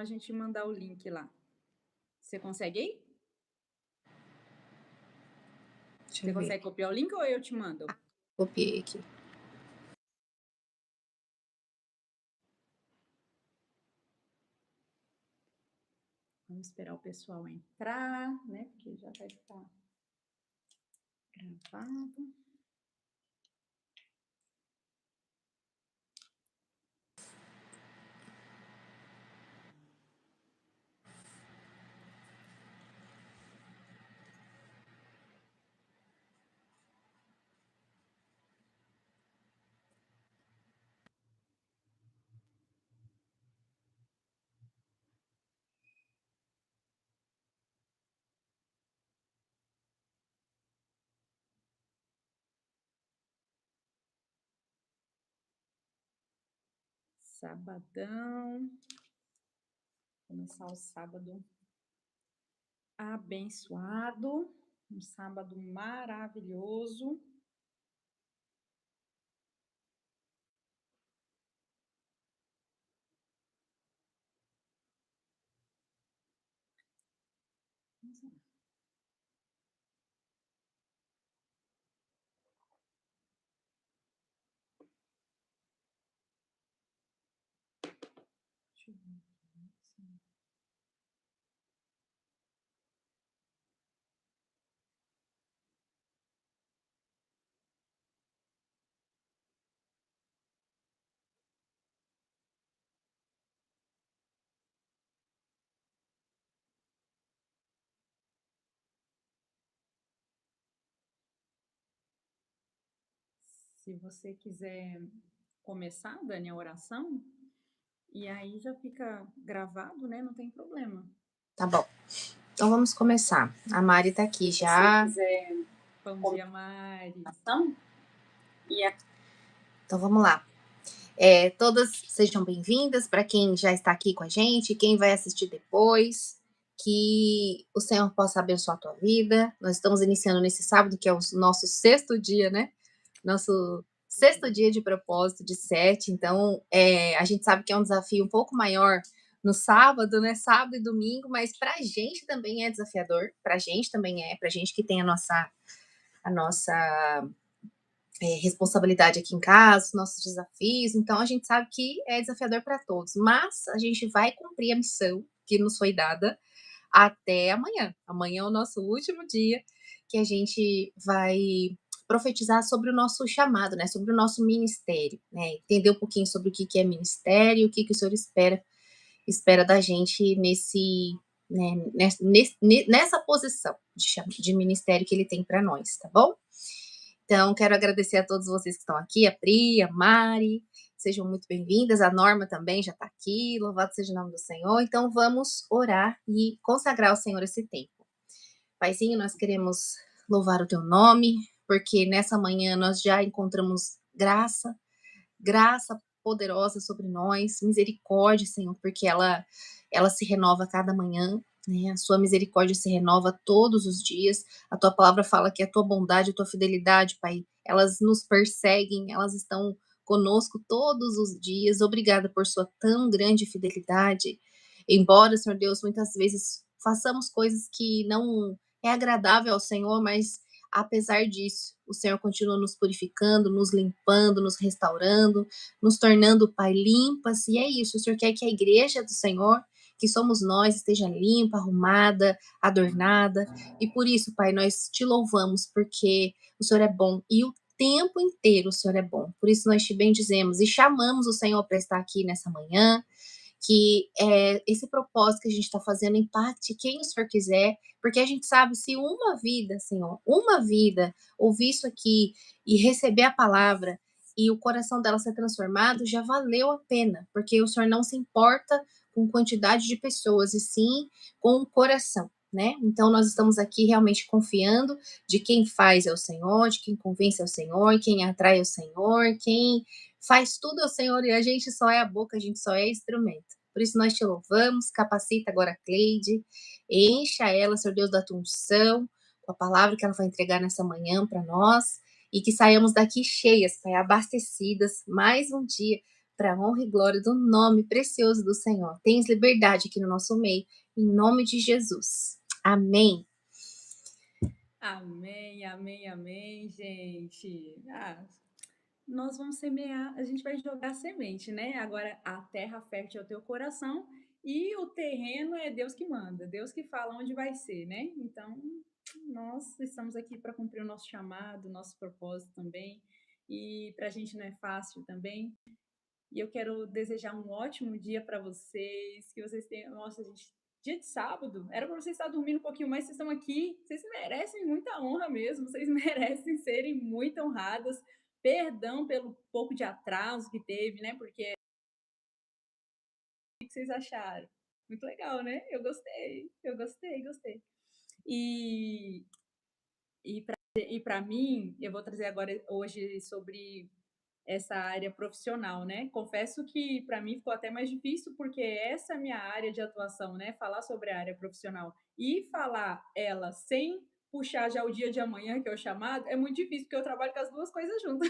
a gente mandar o link lá. Você consegue aí? Deixa Você eu ver. consegue copiar o link ou eu te mando? Copiei aqui. Vamos esperar o pessoal entrar, né? Porque já vai estar gravado. Sabadão. Começar o sábado abençoado. Um sábado maravilhoso. Vamos lá. Deixa eu ver aqui. Se você quiser começar, Dani, a oração, e aí já fica gravado, né? Não tem problema. Tá bom. Então vamos começar. A Mari tá aqui Se já. você quiser. Bom dia, Mari. Então vamos lá. Todas sejam bem-vindas, para quem já está aqui com a gente, quem vai assistir depois, que o Senhor possa abençoar a tua vida. Nós estamos iniciando nesse sábado, que é o nosso 6º dia, né? Nosso 6º dia de propósito, de 7. Então, a gente sabe que é um desafio um pouco maior no sábado, né? Sábado e domingo, mas para a gente também é desafiador. Para a gente também para a gente que tem a nossa responsabilidade aqui em casa, os nossos desafios. Então, a gente sabe que é desafiador para todos, mas a gente vai cumprir a missão que nos foi dada até amanhã. Amanhã é o nosso último dia que a gente vai profetizar sobre o nosso chamado, né? Sobre o nosso ministério, né? Entender um pouquinho sobre o que é ministério, o que o Senhor espera da gente nessa posição de ministério que Ele tem para nós, tá bom? Então, quero agradecer a todos vocês que estão aqui, a Pri, a Mari, sejam muito bem-vindas, a Norma também já está aqui, louvado seja o nome do Senhor. Então, vamos orar e consagrar ao Senhor esse tempo. Paizinho, nós queremos louvar o teu nome, porque nessa manhã nós já encontramos graça poderosa sobre nós, misericórdia, Senhor, porque ela se renova a cada manhã, né? A sua misericórdia se renova todos os dias. A tua palavra fala que a tua bondade, a tua fidelidade, Pai, elas nos perseguem, elas estão conosco todos os dias. Obrigada por sua tão grande fidelidade. Embora, Senhor Deus, muitas vezes façamos coisas que não é agradável ao Senhor, mas apesar disso, o Senhor continua nos purificando, nos limpando, nos restaurando, nos tornando, Pai, limpas. E é isso, o Senhor quer que a igreja do Senhor, que somos nós, esteja limpa, arrumada, adornada. E por isso, Pai, nós te louvamos, porque o Senhor é bom e o tempo inteiro o Senhor é bom. Por isso nós te bendizemos e chamamos o Senhor para estar aqui nessa manhã, que esse propósito que a gente está fazendo impacte quem o Senhor quiser, porque a gente sabe, se uma vida, Senhor, uma vida ouvir isso aqui e receber a palavra e o coração dela ser transformado, já valeu a pena, porque o Senhor não se importa com quantidade de pessoas, e sim com o coração, né? Então nós estamos aqui realmente confiando de quem faz é o Senhor, de quem convence é o Senhor, quem atrai é o Senhor, quem faz tudo ao Senhor, e a gente só é a boca, a gente só é instrumento. Por isso nós te louvamos, capacita agora a Cleide, encha ela, Senhor Deus, da tua unção, com a palavra que ela vai entregar nessa manhã para nós, e que saiamos daqui cheias, Pai, abastecidas, mais um dia, para a honra e glória do nome precioso do Senhor. Tens liberdade aqui no nosso meio, em nome de Jesus. Amém. Amém, amém, amém, gente. Nós vamos semear, a gente vai jogar semente, né? Agora a terra fértil é o teu coração e o terreno é Deus que manda, Deus que fala onde vai ser, né? Então, nós estamos aqui para cumprir o nosso chamado, o nosso propósito também. E para a gente não é fácil também. E eu quero desejar um ótimo dia para vocês, que vocês tenham, nossa, gente, dia de sábado, era para vocês estar dormindo um pouquinho mais, vocês estão aqui, vocês merecem muita honra mesmo, vocês merecem serem muito honradas. Perdão pelo pouco de atraso que teve, né? Porque o que vocês acharam? Muito legal, né? Eu gostei, gostei. E e para mim, eu vou trazer agora hoje sobre essa área profissional, né? Confesso que para mim ficou até mais difícil porque essa é a minha área de atuação, né? Falar sobre a área profissional e falar ela sem puxar já o dia de amanhã, que é o chamado, é muito difícil porque eu trabalho com as duas coisas juntas.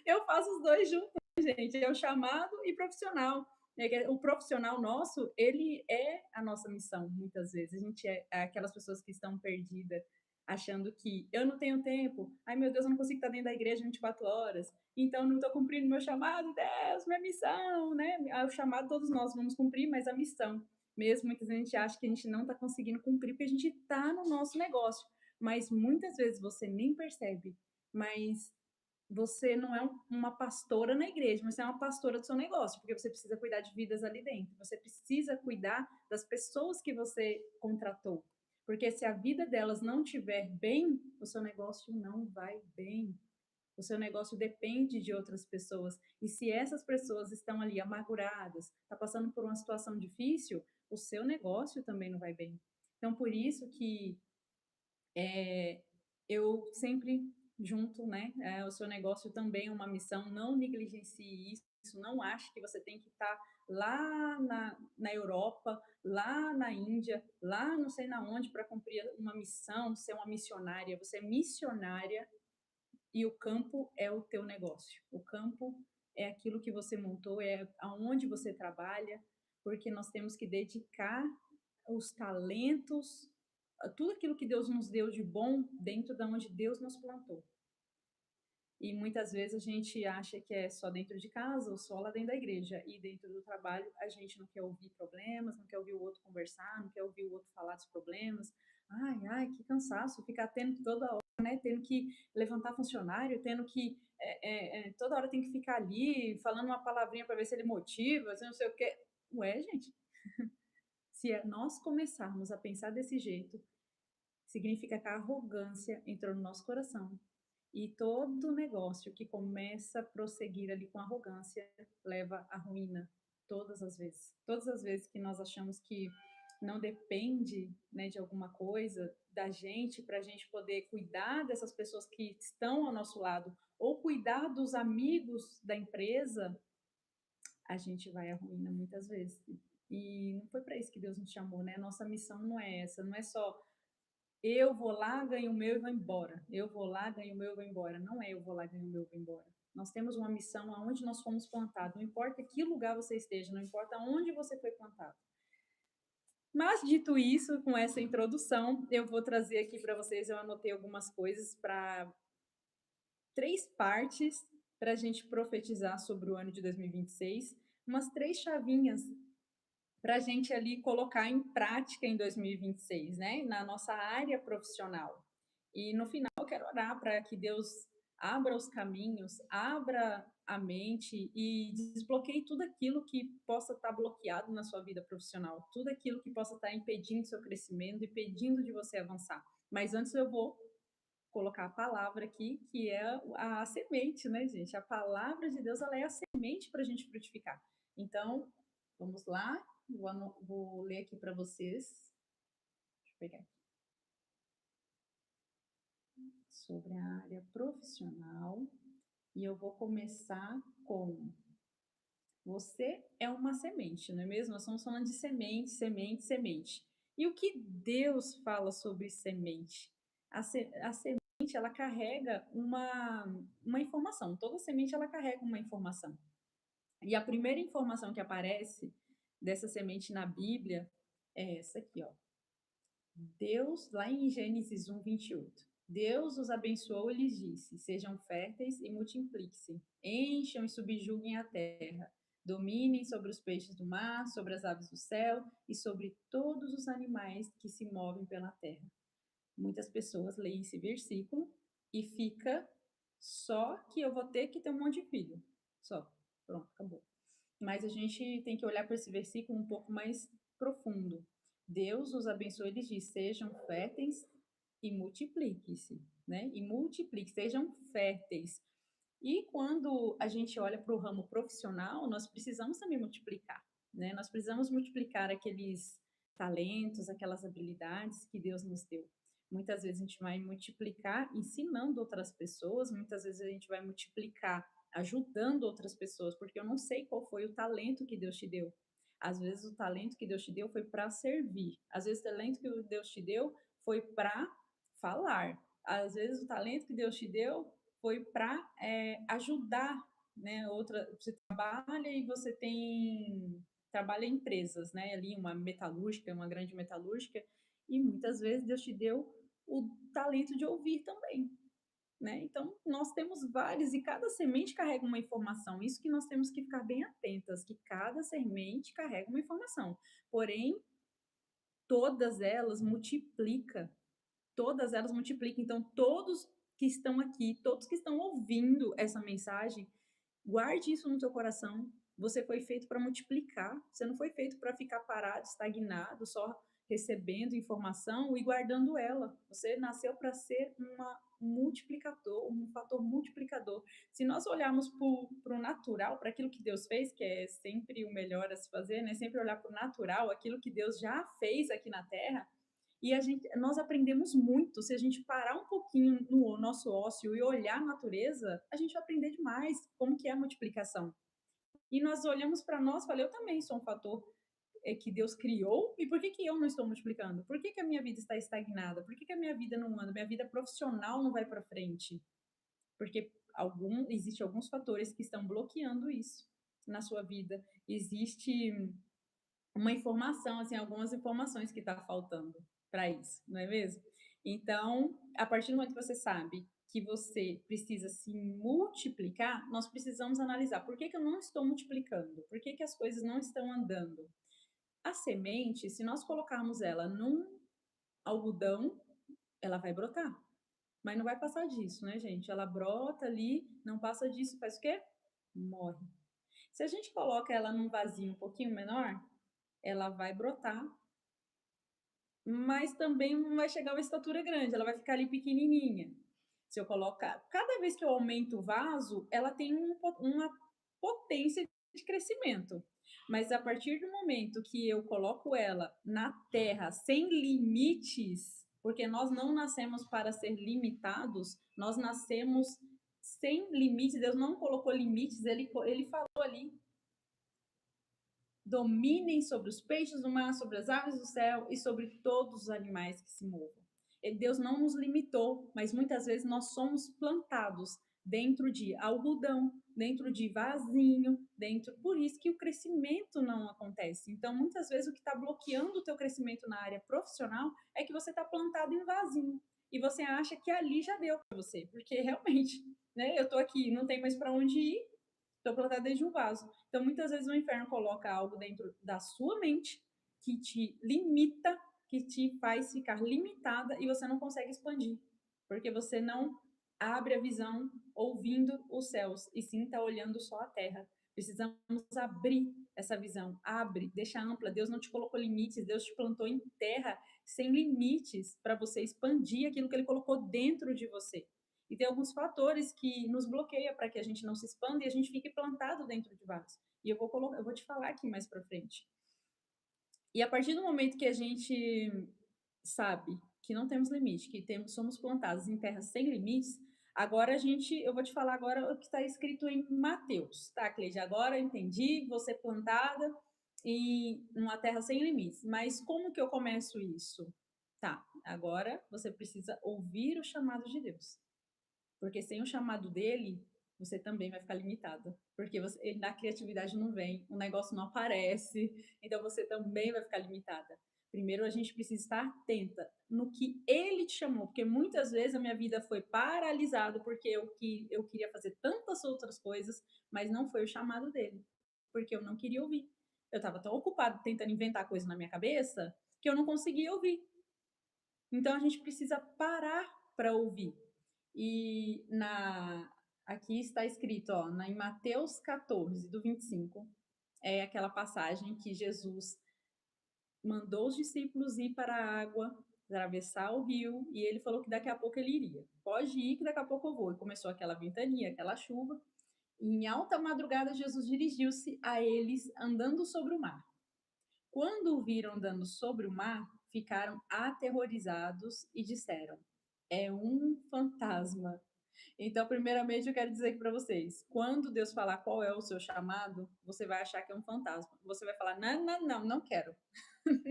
Eu faço os dois juntos, gente, é o chamado e profissional. O profissional nosso, ele é a nossa missão, muitas vezes. A gente é aquelas pessoas que estão perdidas, achando que eu não tenho tempo, ai meu Deus, eu não consigo estar dentro da igreja 24 horas, então não estou cumprindo meu chamado, Deus, minha missão, né? O chamado todos nós vamos cumprir, mas a missão, mesmo muitas vezes a gente acha que a gente não está conseguindo cumprir porque a gente está no nosso negócio, mas muitas vezes você nem percebe, mas você não é uma pastora na igreja, mas você é uma pastora do seu negócio, porque você precisa cuidar de vidas ali dentro. Você precisa cuidar das pessoas que você contratou. Porque se a vida delas não estiver bem, o seu negócio não vai bem. O seu negócio depende de outras pessoas. E se essas pessoas estão ali amarguradas, está passando por uma situação difícil, o seu negócio também não vai bem. Então, por isso que eu sempre junto, né? O seu negócio também é uma missão, não negligencie isso, não ache que você tem que estar lá na Europa, lá na Índia, lá não sei na onde para cumprir uma missão, ser uma missionária. Você é missionária e o campo é o teu negócio. O campo é aquilo que você montou, é aonde você trabalha, porque nós temos que dedicar os talentos, tudo aquilo que Deus nos deu de bom dentro da onde Deus nos plantou. E muitas vezes a gente acha que é só dentro de casa ou só lá dentro da igreja. E dentro do trabalho a gente não quer ouvir problemas, não quer ouvir o outro conversar, não quer ouvir o outro falar dos problemas. Ai, que cansaço, ficar tendo toda hora, né? Tendo que levantar funcionário, tendo que toda hora tem que ficar ali falando uma palavrinha para ver se ele motiva, se não sei o quê. Ué, gente, se nós começarmos a pensar desse jeito, significa que a arrogância entrou no nosso coração. E todo negócio que começa a prosseguir ali com arrogância leva à ruína, todas as vezes. Todas as vezes que nós achamos que não depende, né, de alguma coisa da gente para a gente poder cuidar dessas pessoas que estão ao nosso lado ou cuidar dos amigos da empresa, a gente vai à ruína muitas vezes. E não foi para isso que Deus nos chamou, né? Nossa missão não é essa, não é só eu vou lá, ganho o meu e vou embora. Eu vou lá, ganho o meu e vou embora. Não é eu vou lá, ganho o meu e vou embora. Nós temos uma missão aonde nós fomos plantados. Não importa que lugar você esteja, não importa onde você foi plantado. Mas, dito isso, com essa introdução, eu vou trazer aqui para vocês, eu anotei algumas coisas para 3 partes para a gente profetizar sobre o ano de 2026, umas 3 chavinhas para a gente ali colocar em prática em 2026, né? Na nossa área profissional. E no final eu quero orar para que Deus abra os caminhos, abra a mente e desbloqueie tudo aquilo que possa estar bloqueado na sua vida profissional, tudo aquilo que possa estar impedindo seu crescimento, impedindo de você avançar. Mas antes eu vou colocar a palavra aqui, que é a semente, né, gente? A palavra de Deus, ela é a semente para a gente frutificar. Então, vamos lá, vou ler aqui para vocês. Deixa eu pegar aqui. Sobre a área profissional. E eu vou começar com: você é uma semente, não é mesmo? Nós estamos falando de semente, semente, semente. E o que Deus fala sobre semente? A semente, ela carrega uma informação. Toda semente, ela carrega uma informação. E a primeira informação que aparece dessa semente na Bíblia é essa aqui, ó. Deus, lá em Gênesis 1:28, Deus os abençoou e lhes disse: sejam férteis e multipliquem-se, encham e subjuguem a terra, dominem sobre os peixes do mar, sobre as aves do céu e sobre todos os animais que se movem pela terra. Muitas pessoas leem esse versículo e fica só que eu vou ter que ter um monte de filho. Só. Pronto, acabou. Mas a gente tem que olhar para esse versículo um pouco mais profundo. Deus os abençoe, ele diz: sejam férteis e multipliquem-se, né? E multipliquem, sejam férteis. E quando a gente olha para o ramo profissional, nós precisamos também multiplicar, né? Nós precisamos multiplicar aqueles talentos, aquelas habilidades que Deus nos deu. Muitas vezes a gente vai multiplicar ensinando outras pessoas, muitas vezes a gente vai multiplicar ajudando outras pessoas, porque eu não sei qual foi o talento que Deus te deu. Às vezes o talento que Deus te deu foi para servir. Às vezes o talento que Deus te deu foi para falar. Às vezes o talento que Deus te deu foi para ajudar, né? Outra, você trabalha e você tem trabalha em empresas, né? Ali uma metalúrgica, uma grande metalúrgica, e muitas vezes Deus te deu o talento de ouvir também, né? Então nós temos vários e cada semente carrega uma informação. Isso que nós temos que ficar bem atentas, que cada semente carrega uma informação. Porém, todas elas multiplicam, todas elas multiplicam. Então, todos que estão aqui, todos que estão ouvindo essa mensagem, guarde isso no teu coração. Você foi feito para multiplicar. Você não foi feito para ficar parado, estagnado, só recebendo informação e guardando ela. Você nasceu para ser um multiplicador, um fator multiplicador. Se nós olharmos para o natural, para aquilo que Deus fez, que é sempre o melhor a se fazer, né? Sempre olhar para o natural, aquilo que Deus já fez aqui na Terra, e nós aprendemos muito. Se a gente parar um pouquinho no nosso ócio e olhar a natureza, a gente vai aprender demais como que é a multiplicação. E nós olhamos para nós e falamos, eu também sou um fator que Deus criou, e por que, que eu não estou multiplicando? Por que, que a minha vida está estagnada? Por que, que a minha vida não anda? Minha vida profissional não vai para frente? Porque existem alguns fatores que estão bloqueando isso na sua vida. Existe uma informação, assim, algumas informações que está faltando para isso, não é mesmo? Então, a partir do momento que você sabe que você precisa se multiplicar, nós precisamos analisar por que, que eu não estou multiplicando, por que, que as coisas não estão andando. A semente, se nós colocarmos ela num algodão, ela vai brotar, mas não vai passar disso, né, gente? Ela brota ali, não passa disso, faz o quê? Morre. Se a gente coloca ela num vasinho um pouquinho menor, ela vai brotar, mas também não vai chegar a uma estatura grande, ela vai ficar ali pequenininha. Se eu colocar, cada vez que eu aumento o vaso, ela tem uma potência de crescimento. Mas a partir do momento que eu coloco ela na terra sem limites, porque nós não nascemos para ser limitados, nós nascemos sem limites. Deus não colocou limites, ele falou ali: dominem sobre os peixes do mar, sobre as aves do céu e sobre todos os animais que se movam. Deus não nos limitou, mas muitas vezes nós somos plantados dentro de algodão, dentro de vasinho, por isso que o crescimento não acontece. Então, muitas vezes o que está bloqueando o teu crescimento na área profissional é que você está plantado em vasinho e você acha que ali já deu para você, porque realmente, né? Eu estou aqui, não tem mais para onde ir, estou plantada dentro de um vaso. Então, muitas vezes o inferno coloca algo dentro da sua mente que te limita, que te faz ficar limitada e você não consegue expandir, porque você não abre a visão ouvindo os céus e sim está olhando só a terra. Precisamos abrir essa visão. Abre, deixa ampla. Deus não te colocou limites, Deus te plantou em terra sem limites para você expandir aquilo que Ele colocou dentro de você. E tem alguns fatores que nos bloqueiam para que a gente não se expanda e a gente fique plantado dentro de vasos. E eu vou te falar aqui mais para frente. E a partir do momento que a gente sabe que não temos limite, que somos plantados em terra sem limites, agora eu vou te falar agora o que está escrito em Mateus, tá, Cleide? Agora eu entendi, você plantada em uma terra sem limites, mas como que eu começo isso? Tá, agora você precisa ouvir o chamado de Deus, porque sem o chamado dele, você também vai ficar limitado, porque na criatividade não vem, o negócio não aparece, então você também vai ficar limitada. Primeiro a gente precisa estar atenta no que ele te chamou, porque muitas vezes a minha vida foi paralisada porque eu queria fazer tantas outras coisas, mas não foi o chamado dele, porque eu não queria ouvir. Eu estava tão ocupada tentando inventar coisa na minha cabeça que eu não conseguia ouvir. Então a gente precisa parar para ouvir. E aqui está escrito, ó, em Mateus 14, do 25, é aquela passagem que Jesus mandou os discípulos ir para a água, atravessar o rio, e ele falou que daqui a pouco ele iria. Pode ir que daqui a pouco eu vou. E começou aquela ventania, aquela chuva. E em alta madrugada, Jesus dirigiu-se a eles andando sobre o mar. Quando o viram andando sobre o mar, ficaram aterrorizados e disseram: é um fantasma. Então, primeiramente, eu quero dizer para vocês: quando Deus falar qual é o seu chamado, você vai achar que é um fantasma. Você vai falar: não, não, não, não quero.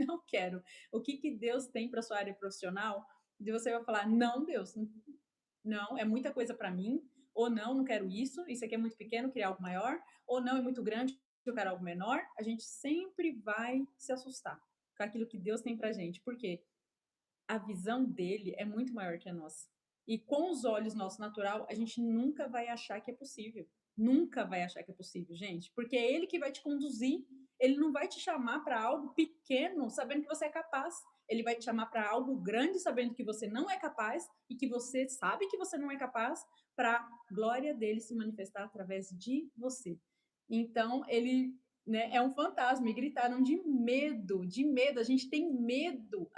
Não quero. O que, que Deus tem para sua área profissional? E você vai falar: não, Deus, não, é muita coisa para mim. Ou não, não quero isso aqui é muito pequeno, queria algo maior. Ou não, é muito grande, eu quero algo menor. A gente sempre vai se assustar com aquilo que Deus tem para gente. Por quê? A visão dele é muito maior que a nossa. E com os olhos nosso natural, a gente nunca vai achar que é possível. Nunca vai achar que é possível, gente, porque é ele que vai te conduzir. Ele não vai te chamar para algo pequeno, sabendo que você é capaz. Ele vai te chamar para algo grande, sabendo que você não é capaz e que você sabe que você não é capaz, para a glória dele se manifestar através de você. Então, ele, né, é um fantasma, e gritaram de medo, a gente tem medo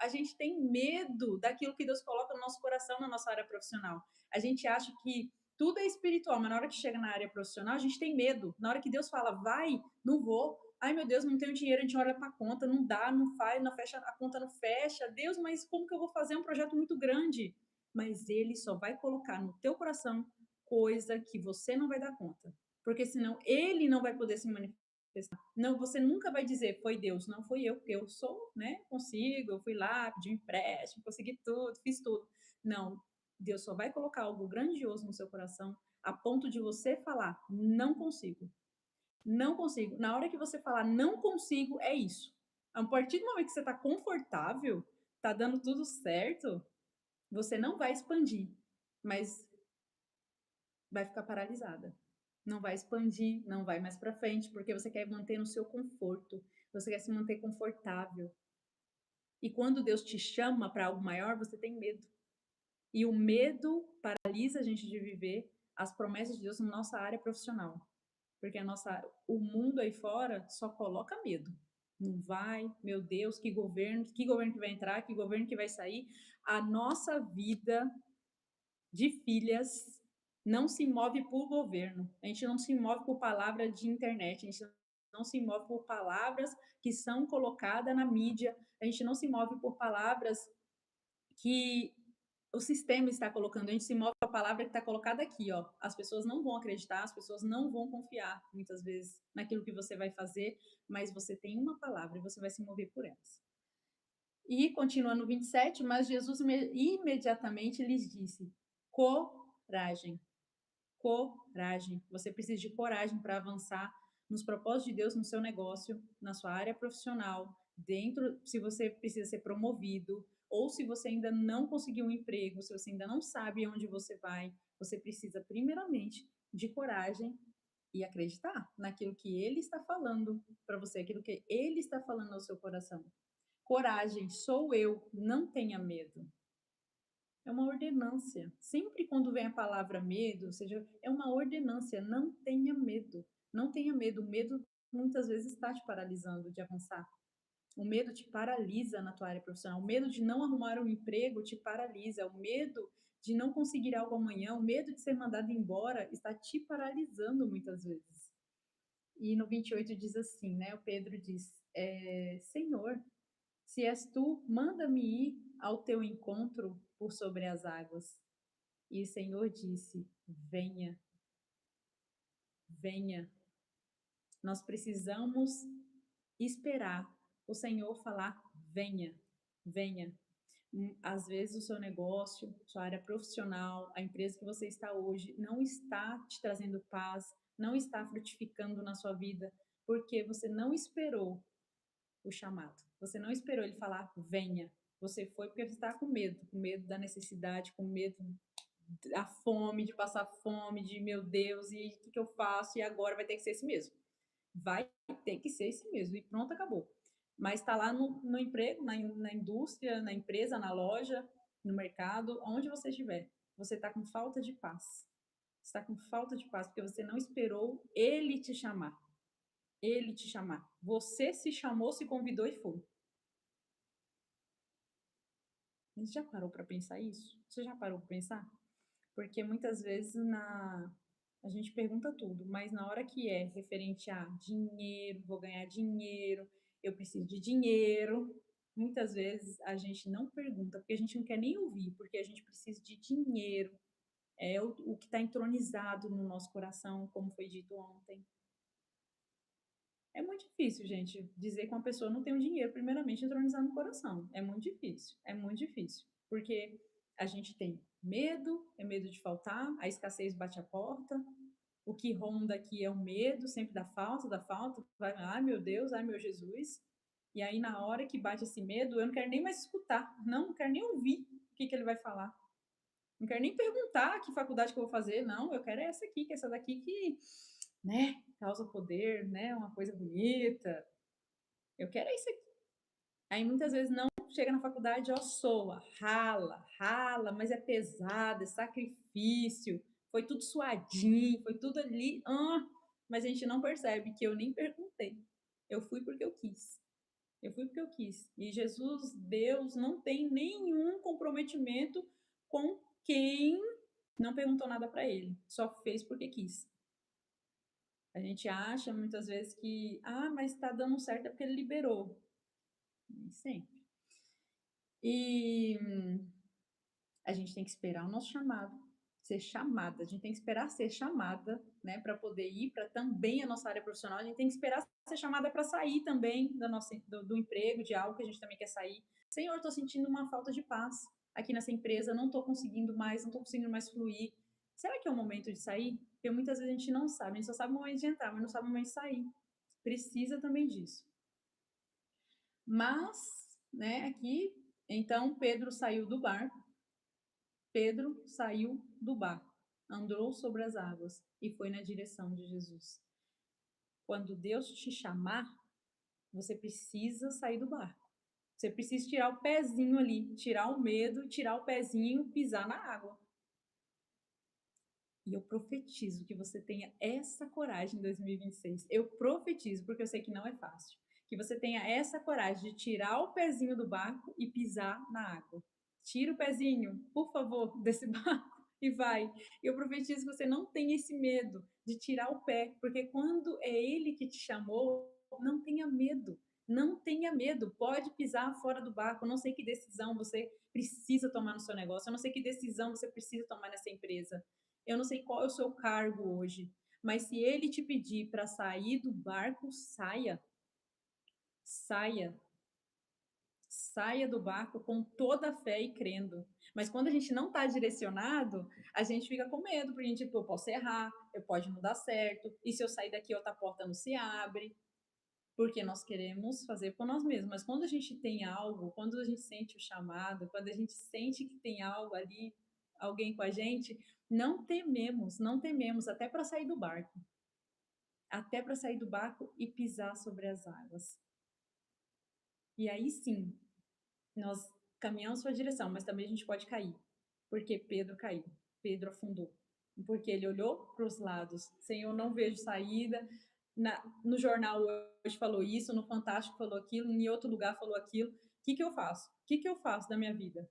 daquilo que Deus coloca no nosso coração, na nossa área profissional. A gente acha que tudo é espiritual, mas na hora que chega na área profissional, a gente tem medo. Na hora que Deus fala, vai, não vou. Ai, meu Deus, não tenho dinheiro, a gente olha para a conta, não dá, não faz, não fecha, a conta não fecha. Deus, mas como que eu vou fazer um projeto muito grande? Mas ele só vai colocar no teu coração coisa que você não vai dar conta. Porque senão ele não vai poder se manifestar. Não, você nunca vai dizer foi Deus, não foi eu, porque eu sou, né? Consigo, eu fui lá, pedi um empréstimo, consegui tudo, fiz tudo. Não, Deus só vai colocar algo grandioso no seu coração a ponto de você falar não consigo. Não consigo. Na hora que você falar não consigo, é isso. A partir do momento que você está confortável, está dando tudo certo, você não vai expandir, mas vai ficar paralisada. Não vai expandir, não vai mais para frente, porque você quer manter no seu conforto, você quer se manter confortável. E quando Deus te chama para algo maior, você tem medo. E o medo paralisa a gente de viver as promessas de Deus na nossa área profissional. Porque o mundo aí fora só coloca medo. Não vai, meu Deus, que governo que vai entrar, que governo que vai sair. A nossa vida de filhas não se move por governo, a gente não se move por palavra de internet, a gente não se move por palavras que são colocadas na mídia, a gente não se move por palavras que o sistema está colocando, a gente se move com a palavra que está colocada aqui, ó. As pessoas não vão acreditar, as pessoas não vão confiar, muitas vezes, naquilo que você vai fazer, mas você tem uma palavra e você vai se mover por elas. E, continuando no 27, mas Jesus imediatamente lhes disse, coragem, coragem. Você precisa de coragem para avançar nos propósitos de Deus no seu negócio, na sua área profissional, dentro, se você precisa ser promovido, ou se você ainda não conseguiu um emprego, se você ainda não sabe onde você vai, você precisa primeiramente de coragem e acreditar naquilo que ele está falando para você, aquilo que ele está falando ao seu coração. Coragem, sou eu, não tenha medo. É uma ordenância. Sempre quando vem a palavra medo, ou seja, é uma ordenância. Não tenha medo. Não tenha medo. O medo muitas vezes está te paralisando de avançar. O medo te paralisa na tua área profissional. O medo de não arrumar um emprego te paralisa. O medo de não conseguir algo amanhã, o medo de ser mandado embora está te paralisando muitas vezes. E no 28 diz assim, né? O Pedro diz, Senhor, se és tu, manda-me ir ao teu encontro por sobre as águas. E o Senhor disse, venha, venha. Nós precisamos esperar o Senhor falar, venha, venha. Às vezes o seu negócio, sua área profissional, a empresa que você está hoje, não está te trazendo paz, não está frutificando na sua vida, porque você não esperou o chamado. Você não esperou ele falar, venha. Você foi porque você está com medo da necessidade, com medo da fome, de passar fome, de meu Deus, e o que, que eu faço? E agora vai ter que ser esse mesmo. Vai ter que ser esse mesmo. E pronto, acabou. Mas está lá no emprego, na indústria, na empresa, na loja, no mercado, onde você estiver. Você está com falta de paz. Está com falta de paz porque você não esperou ele te chamar. Ele te chamar. Você se chamou, se convidou e foi. Você já parou para pensar isso? Você já parou para pensar? Porque muitas vezes a gente pergunta tudo, mas na hora que é referente a dinheiro, vou ganhar dinheiro, eu preciso de dinheiro, muitas vezes a gente não pergunta, porque a gente não quer nem ouvir, porque a gente precisa de dinheiro. É o que está entronizado no nosso coração, como foi dito ontem. É muito difícil, gente, dizer que uma pessoa não tem o dinheiro, primeiramente, entronizado no coração. É muito difícil, é muito difícil. Porque a gente tem medo, é medo de faltar, a escassez bate a porta, o que ronda aqui é o medo, sempre da falta, vai, ai meu Deus, ai meu Jesus. E aí, na hora que bate esse medo, eu não quero nem mais escutar, não quero nem ouvir o que ele vai falar. Não quero nem perguntar que faculdade que eu vou fazer, não, eu quero essa aqui, que essa daqui que, né, causa poder, né, uma coisa bonita. Eu quero isso aqui. Aí muitas vezes não chega na faculdade, ó, soa, rala, rala, mas é pesado, é sacrifício, foi tudo suadinho, foi tudo ali, mas a gente não percebe que eu nem perguntei. Eu fui porque eu quis. Eu fui porque eu quis. E Jesus, Deus, não tem nenhum comprometimento com quem não perguntou nada para ele, só fez porque quis. A gente acha muitas vezes que, mas está dando certo é porque ele liberou. Nem sempre. E a gente tem que esperar o nosso chamado, ser chamada. A gente tem que esperar ser chamada, né, para poder ir para também a nossa área profissional. A gente tem que esperar ser chamada para sair também do emprego, de algo que a gente também quer sair. Senhor, estou sentindo uma falta de paz aqui nessa empresa, não estou conseguindo mais, não estou conseguindo mais fluir. Será que é o momento de sair? Porque muitas vezes a gente não sabe, a gente só sabe o momento de entrar, mas não sabe o momento de sair. Precisa também disso. Mas, né, aqui, então Pedro saiu do barco. Pedro saiu do barco, andou sobre as águas e foi na direção de Jesus. Quando Deus te chamar, você precisa sair do barco. Você precisa tirar o pezinho ali, tirar o medo, tirar o pezinho, pisar na água. E eu profetizo que você tenha essa coragem em 2026. Eu profetizo, porque eu sei que não é fácil. Que você tenha essa coragem de tirar o pezinho do barco e pisar na água. Tira o pezinho, por favor, desse barco e vai. Eu profetizo que você não tenha esse medo de tirar o pé, porque quando é ele que te chamou, não tenha medo. Não tenha medo, pode pisar fora do barco. Eu não sei que decisão você precisa tomar no seu negócio, eu não sei que decisão você precisa tomar nessa empresa. Eu não sei qual é o seu cargo hoje, mas se ele te pedir para sair do barco, saia. Saia. Saia do barco com toda a fé e crendo. Mas quando a gente não está direcionado, a gente fica com medo, porque a gente, tipo, eu posso errar, eu pode não dar certo, e se eu sair daqui, outra porta não se abre, porque nós queremos fazer por nós mesmos. Mas quando a gente tem algo, quando a gente sente o chamado, quando a gente sente que tem algo ali, alguém com a gente, não tememos, não tememos, até para sair do barco. Até para sair do barco e pisar sobre as águas. E aí sim, nós caminhamos sua direção, mas também a gente pode cair. Porque Pedro caiu, Pedro afundou. Porque ele olhou para os lados, Senhor, não vejo saída. No jornal hoje falou isso, no Fantástico falou aquilo, em outro lugar falou aquilo. O que eu faço? O que eu faço da minha vida?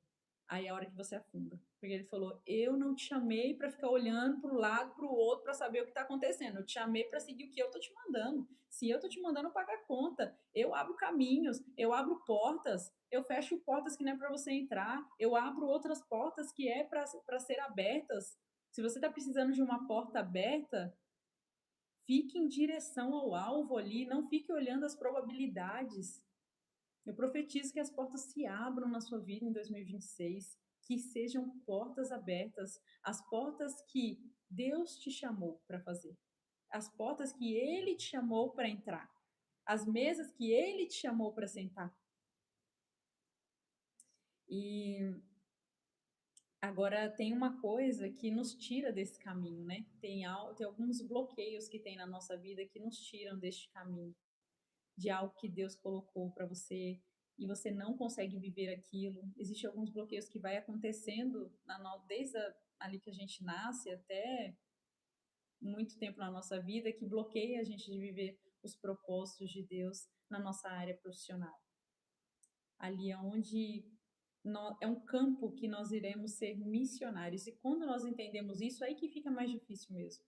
Aí é a hora que você afunda. Porque ele falou: eu não te chamei para ficar olhando para o lado, para o outro, para saber o que está acontecendo. Eu te chamei para seguir o que eu estou te mandando. Se eu estou te mandando pagar conta, eu abro caminhos, eu abro portas, eu fecho portas que não é para você entrar, eu abro outras portas que é para ser abertas. Se você está precisando de uma porta aberta, fique em direção ao alvo ali, não fique olhando as probabilidades. Eu profetizo que as portas se abram na sua vida em 2026, que sejam portas abertas, as portas que Deus te chamou para fazer, as portas que Ele te chamou para entrar, as mesas que Ele te chamou para sentar. E agora tem uma coisa que nos tira desse caminho, né? Tem alguns bloqueios que tem na nossa vida que nos tiram deste caminho, de algo que Deus colocou para você e você não consegue viver aquilo. Existem alguns bloqueios que vai acontecendo desde ali que a gente nasce até muito tempo na nossa vida que bloqueia a gente de viver os propósitos de Deus na nossa área profissional. Ali onde é um campo que nós iremos ser missionários. E quando nós entendemos isso, aí que fica mais difícil mesmo.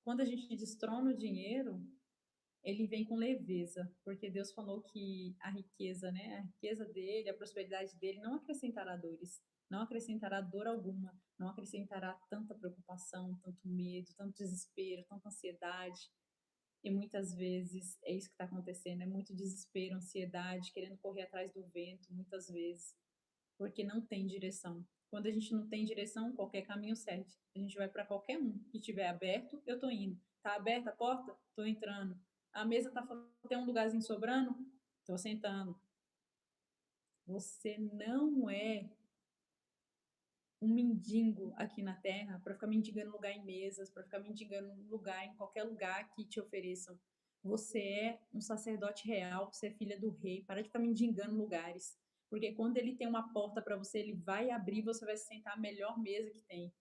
Quando a gente destrona o dinheiro, ele vem com leveza, porque Deus falou que a riqueza, né, a riqueza dele, a prosperidade dele não acrescentará dores, não acrescentará dor alguma, não acrescentará tanta preocupação, tanto medo, tanto desespero, tanta ansiedade. E muitas vezes é isso que está acontecendo, é muito desespero, ansiedade, querendo correr atrás do vento, muitas vezes, porque não tem direção. Quando a gente não tem direção, qualquer caminho serve. A gente vai para qualquer um. Que estiver aberto, eu tô indo. Tá aberta a porta? Tô entrando. A mesa tá tem um lugarzinho sobrando? Tô sentando. Você não é um mendigo aqui na terra para ficar mendigando lugar em mesas, para ficar mendigando lugar em qualquer lugar que te ofereçam. Você é um sacerdote real, você é filha do rei. Para de ficar mendigando lugares. Porque quando ele tem uma porta para você, ele vai abrir, você vai se sentar à melhor mesa que tem.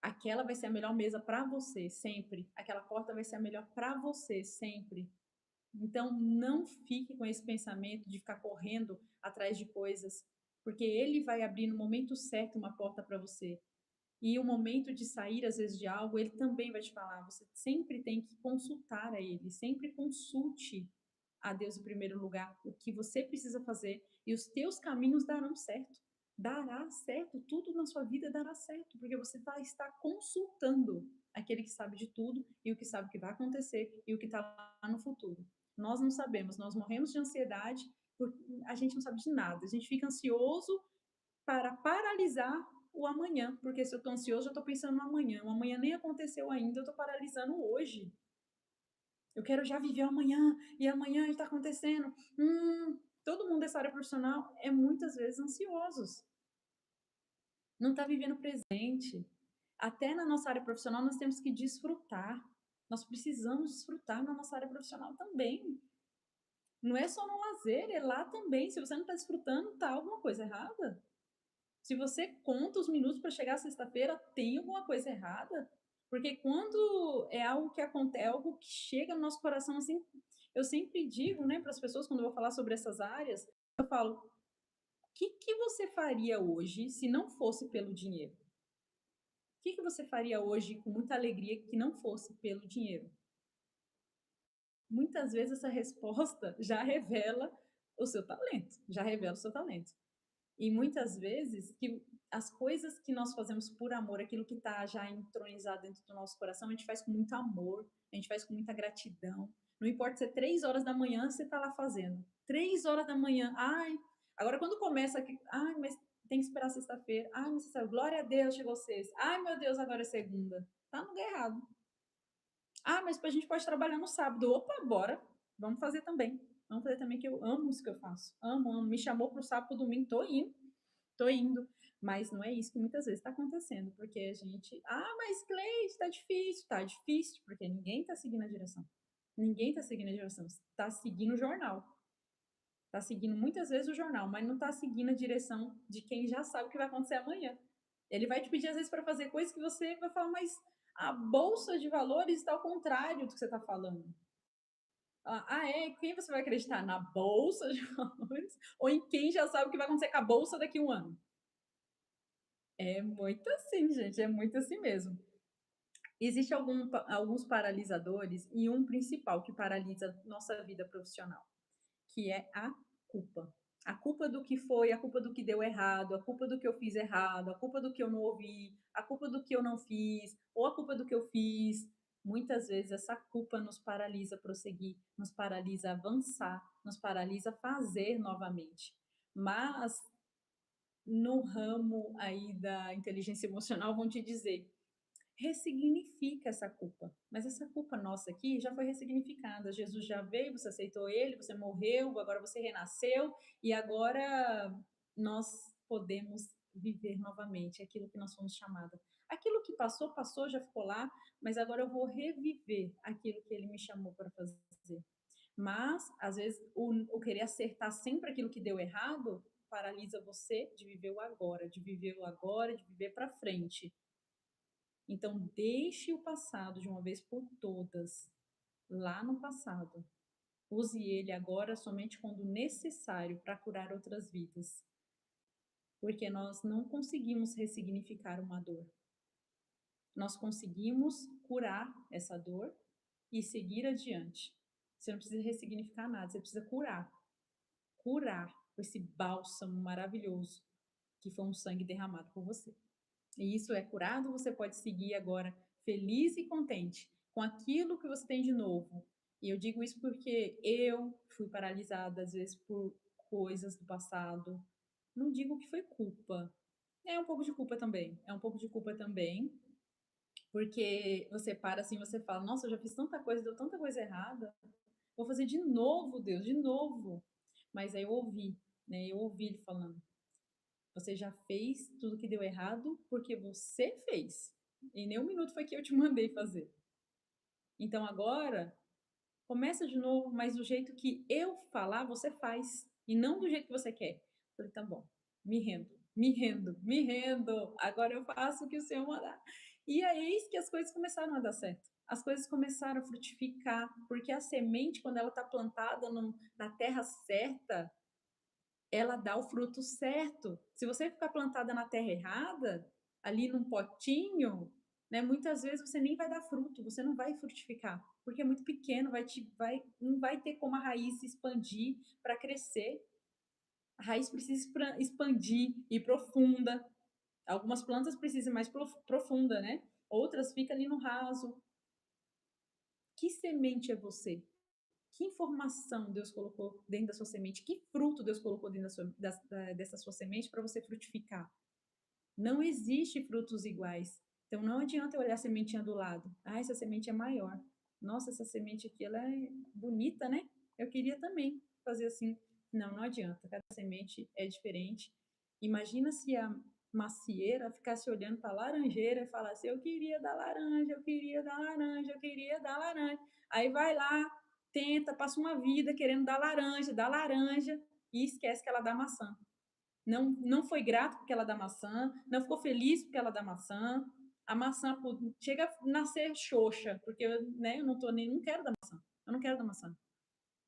Aquela vai ser a melhor mesa para você, sempre. Aquela porta vai ser a melhor para você, sempre. Então, não fique com esse pensamento de ficar correndo atrás de coisas, porque ele vai abrir no momento certo uma porta para você. E o momento de sair, às vezes, de algo, ele também vai te falar. Você sempre tem que consultar a ele, sempre consulte a Deus em primeiro lugar o que você precisa fazer e os teus caminhos darão certo. Dará certo, tudo na sua vida dará certo, porque você vai estar consultando aquele que sabe de tudo e o que sabe o que vai acontecer e o que está lá no futuro. Nós não sabemos, nós morremos de ansiedade, porque a gente não sabe de nada, a gente fica ansioso para paralisar o amanhã, porque se eu estou ansioso, já estou pensando no amanhã. O amanhã nem aconteceu ainda, eu estou paralisando hoje. Eu quero já viver o amanhã, e amanhã está acontecendo. Todo mundo dessa área profissional é muitas vezes ansiosos. Não está vivendo o presente. Até na nossa área profissional nós temos que desfrutar. Nós precisamos desfrutar na nossa área profissional também. Não é só no lazer, é lá também. Se você não está desfrutando, está alguma coisa errada. Se você conta os minutos para chegar à sexta-feira, tem alguma coisa errada? Porque quando é algo que acontece, é algo que chega no nosso coração assim, eu sempre digo, né, para as pessoas quando eu vou falar sobre essas áreas, eu falo: "O que você faria hoje se não fosse pelo dinheiro? O que você faria hoje com muita alegria que não fosse pelo dinheiro?" Muitas vezes essa resposta já revela o seu talento, já revela o seu talento. E muitas vezes que as coisas que nós fazemos por amor, aquilo que está já entronizado dentro do nosso coração, a gente faz com muito amor, a gente faz com muita gratidão. Não importa se é 3 horas da manhã, você está lá fazendo. 3 horas da manhã, ai. Agora quando começa aqui, ai, mas tem que esperar sexta-feira. Ai, mas glória a Deus, chegou sexta. Ai, meu Deus, agora é segunda. Tá no lugar errado. Ah, mas a gente pode trabalhar no sábado. Opa, bora. Vamos fazer também. Vamos fazer também, que eu amo isso que eu faço. Amo, amo. Me chamou para o sábado, pro domingo, tô indo. Tô indo. Mas não é isso que muitas vezes está acontecendo, porque a gente, mas Cleide, tá difícil, porque ninguém tá seguindo a direção. Ninguém tá seguindo a direção, tá seguindo o jornal. Tá seguindo muitas vezes o jornal, mas não tá seguindo a direção de quem já sabe o que vai acontecer amanhã. Ele vai te pedir às vezes para fazer coisas que você vai falar, mas a bolsa de valores está ao contrário do que você está falando. É? Quem você vai acreditar? Na bolsa de valores ou em quem já sabe o que vai acontecer com a bolsa daqui a um ano? É muito assim, gente, é muito assim mesmo. Existem alguns paralisadores e um principal que paralisa nossa vida profissional, que é a culpa. A culpa do que foi, a culpa do que deu errado, a culpa do que eu fiz errado, a culpa do que eu não ouvi, a culpa do que eu não fiz, ou a culpa do que eu fiz. Muitas vezes essa culpa nos paralisa a prosseguir, nos paralisa a avançar, nos paralisa a fazer novamente. Mas no ramo aí da inteligência emocional vão te dizer: ressignifica essa culpa. Mas essa culpa nossa aqui já foi ressignificada. Jesus já veio, você aceitou ele, você morreu, agora você renasceu e agora nós podemos viver novamente aquilo que nós fomos chamadas. Aquilo que passou, passou, já ficou lá, mas agora eu vou reviver aquilo que ele me chamou para fazer. Mas, às vezes, o querer acertar sempre aquilo que deu errado paralisa você de viver o agora, de viver o agora, de viver para frente. Então, deixe o passado de uma vez por todas lá no passado. Use ele agora somente quando necessário para curar outras vidas. Porque nós não conseguimos ressignificar uma dor. Nós conseguimos curar essa dor e seguir adiante. Você não precisa ressignificar nada, você precisa curar. Curar com esse bálsamo maravilhoso que foi um sangue derramado por você. E isso é curado, você pode seguir agora feliz e contente com aquilo que você tem de novo. E eu digo isso porque eu fui paralisada às vezes por coisas do passado. Não digo que foi culpa. É um pouco de culpa também. É um pouco de culpa também, porque você para assim, você fala: "Nossa, eu já fiz tanta coisa, deu tanta coisa errada. Vou fazer de novo, Deus, de novo". Mas aí eu ouvi, né? Eu ouvi ele falando: você já fez tudo que deu errado porque você fez. Em nenhum minuto foi que eu te mandei fazer. Então agora, começa de novo, mas do jeito que eu falar, você faz. E não do jeito que você quer. Eu falei, tá bom, me rendo, me rendo, me rendo. Agora eu faço o que o Senhor mandar. E é eis que as coisas começaram a dar certo. As coisas começaram a frutificar, porque a semente, quando ela está plantada na terra certa, ela dá o fruto certo. Se você ficar plantada na terra errada, ali num potinho, né, muitas vezes você nem vai dar fruto, você não vai frutificar, porque é muito pequeno, não vai ter como a raiz se expandir para crescer. A raiz precisa expandir e profunda. Algumas plantas precisam mais profunda, né? Outras ficam ali no raso. Que semente é você? Que informação Deus colocou dentro da sua semente? Que fruto Deus colocou dentro dessa sua semente para você frutificar? Não existe frutos iguais. Então não adianta eu olhar a sementinha do lado. Ah, essa semente é maior. Nossa, essa semente aqui ela é bonita, né? Eu queria também fazer assim. Não, não adianta. Cada semente é diferente. Imagina se a macieira ficasse olhando para a laranjeira e falasse: eu queria dar laranja, eu queria dar laranja, eu queria dar laranja. Aí vai lá, tenta, passa uma vida querendo dar laranja e esquece que ela dá maçã. Não foi grato porque ela dá maçã, não ficou feliz porque ela dá maçã. A maçã chega a nascer xoxa, porque né, eu não quero dar maçã. Eu não quero dar maçã.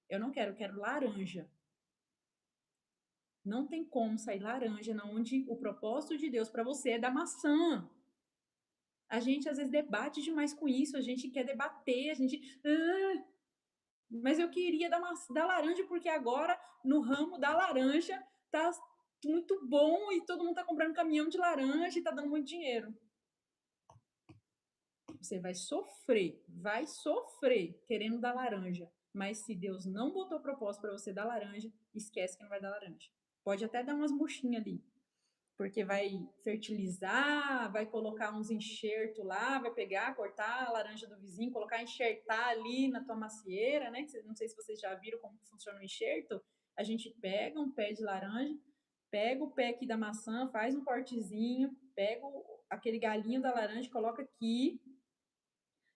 Eu quero laranja. Não tem como sair laranja na onde o propósito de Deus para você é dar maçã. A gente às vezes debate demais com isso, a gente quer debater, a gente. Mas eu queria dar laranja, porque agora no ramo da laranja tá muito bom e todo mundo tá comprando caminhão de laranja e tá dando muito dinheiro. Você vai sofrer querendo dar laranja. Mas se Deus não botou propósito para você dar laranja, esquece que não vai dar laranja. Pode até dar umas murchinhas ali, porque vai fertilizar, vai colocar uns enxertos lá, vai pegar, cortar a laranja do vizinho, colocar, enxertar ali na tua macieira, né? Não sei se vocês já viram como funciona o enxerto. A gente pega um pé de laranja, pega o pé aqui da maçã, faz um cortezinho, pega aquele galinho da laranja, coloca aqui,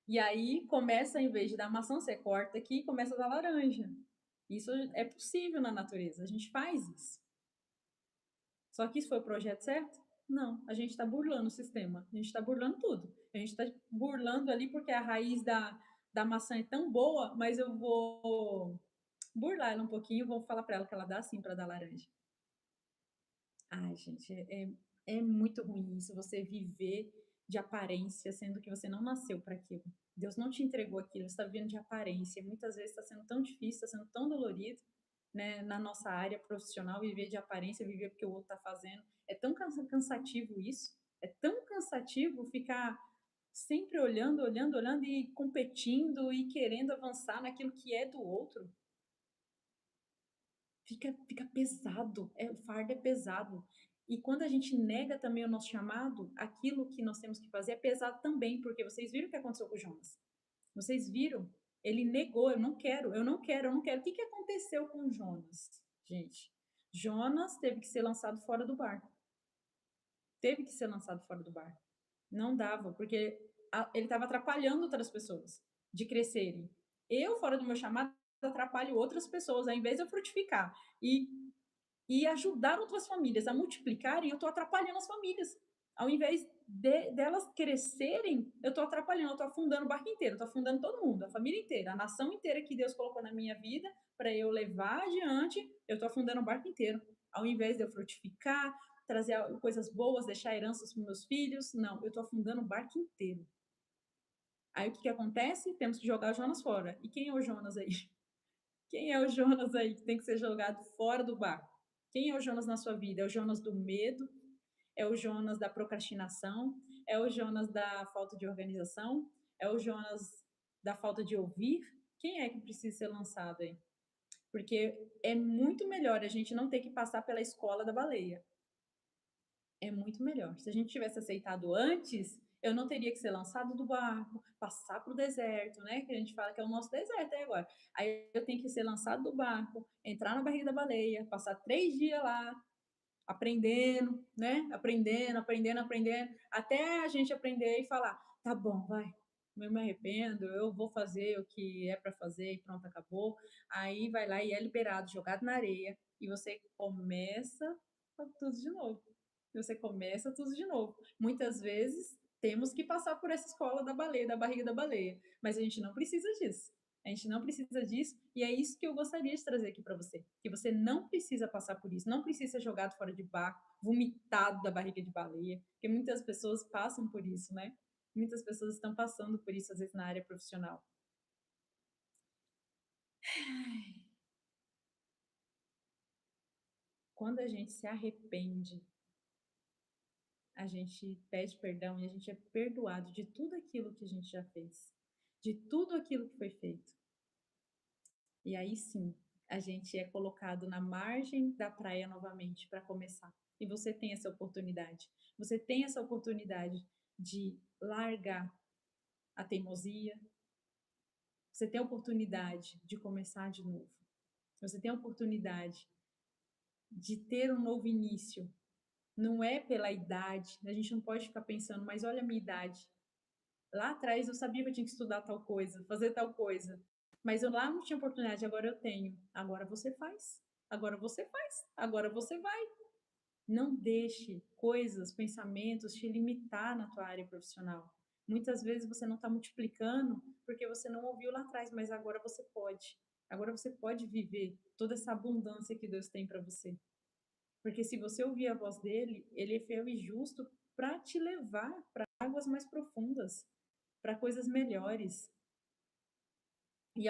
e aí começa, em vez de dar maçã, você corta aqui e começa a dar laranja. Isso é possível na natureza, a gente faz isso. Só que isso foi o projeto certo? Não, a gente está burlando o sistema, a gente está burlando tudo. A gente está burlando ali porque a raiz da maçã é tão boa, mas eu vou burlar ela um pouquinho, vou falar para ela que ela dá sim para dar laranja. Ai, gente, é muito ruim isso, você viver de aparência, sendo que você não nasceu para aquilo. Deus não te entregou aquilo, você está vivendo de aparência. Muitas vezes está sendo tão difícil, está sendo tão dolorido, né, na nossa área profissional, viver de aparência, viver porque o outro está fazendo. É tão cansativo isso, é tão cansativo ficar sempre olhando, olhando, olhando e competindo e querendo avançar naquilo que é do outro, fica pesado, o fardo é pesado. E quando a gente nega também o nosso chamado, aquilo que nós temos que fazer é pesado também, porque vocês viram o que aconteceu com o Jonas. Vocês viram? Ele negou, eu não quero, eu não quero, eu não quero. O que aconteceu com o Jonas, gente? Jonas teve que ser lançado fora do barco. Teve que ser lançado fora do barco. Não dava, porque ele estava atrapalhando outras pessoas de crescerem. Eu, fora do meu chamado, atrapalho outras pessoas, ao invés de eu frutificar e ajudar outras famílias a multiplicarem, eu estou atrapalhando as famílias. Ao invés delas crescerem, eu estou atrapalhando, eu estou afundando o barco inteiro, estou afundando todo mundo, a família inteira, a nação inteira que Deus colocou na minha vida para eu levar adiante, eu estou afundando o barco inteiro. Ao invés de eu frutificar, trazer coisas boas, deixar heranças para meus filhos, não, eu estou afundando o barco inteiro. Aí o que acontece? Temos que jogar o Jonas fora. E quem é o Jonas aí? Quem é o Jonas aí que tem que ser jogado fora do barco? Quem é o Jonas na sua vida? É o Jonas do medo? É o Jonas da procrastinação? É o Jonas da falta de organização? É o Jonas da falta de ouvir? Quem é que precisa ser lançado aí? Porque é muito melhor a gente não ter que passar pela escola da baleia. É muito melhor. Se a gente tivesse aceitado antes, eu não teria que ser lançado do barco, passar para o deserto, né? Que a gente fala que é o nosso deserto aí agora. Aí eu tenho que ser lançado do barco, entrar na barriga da baleia, passar 3 dias lá, aprendendo, né? Aprendendo, aprendendo, aprendendo, até a gente aprender e falar, tá bom, vai, eu me arrependo, eu vou fazer o que é para fazer e pronto, acabou. Aí vai lá e é liberado, jogado na areia, e você começa tudo de novo. Você começa tudo de novo. Muitas vezes temos que passar por essa escola da baleia, da barriga da baleia, mas a gente não precisa disso. A gente não precisa disso, e é isso que eu gostaria de trazer aqui para você. Que você não precisa passar por isso, não precisa ser jogado fora de barco, vomitado da barriga de baleia, porque muitas pessoas passam por isso, né? Muitas pessoas estão passando por isso, às vezes, na área profissional. Quando a gente se arrepende, a gente pede perdão e a gente é perdoado de tudo aquilo que a gente já fez, de tudo aquilo que foi feito. E aí sim, a gente é colocado na margem da praia novamente para começar. E você tem essa oportunidade. Você tem essa oportunidade de largar a teimosia. Você tem a oportunidade de começar de novo. Você tem a oportunidade de ter um novo início. Não é pela idade. A gente não pode ficar pensando, mas olha a minha idade. Lá atrás eu sabia que eu tinha que estudar tal coisa, fazer tal coisa. Mas eu lá não tinha oportunidade, agora eu tenho. Agora você faz. Agora você faz. Agora você vai. Não deixe coisas, pensamentos te limitar na tua área profissional. Muitas vezes você não está multiplicando porque você não ouviu lá atrás, mas agora você pode. Agora você pode viver toda essa abundância que Deus tem para você. Porque se você ouvir a voz dele, ele é fiel e justo para te levar para águas mais profundas, para coisas melhores. E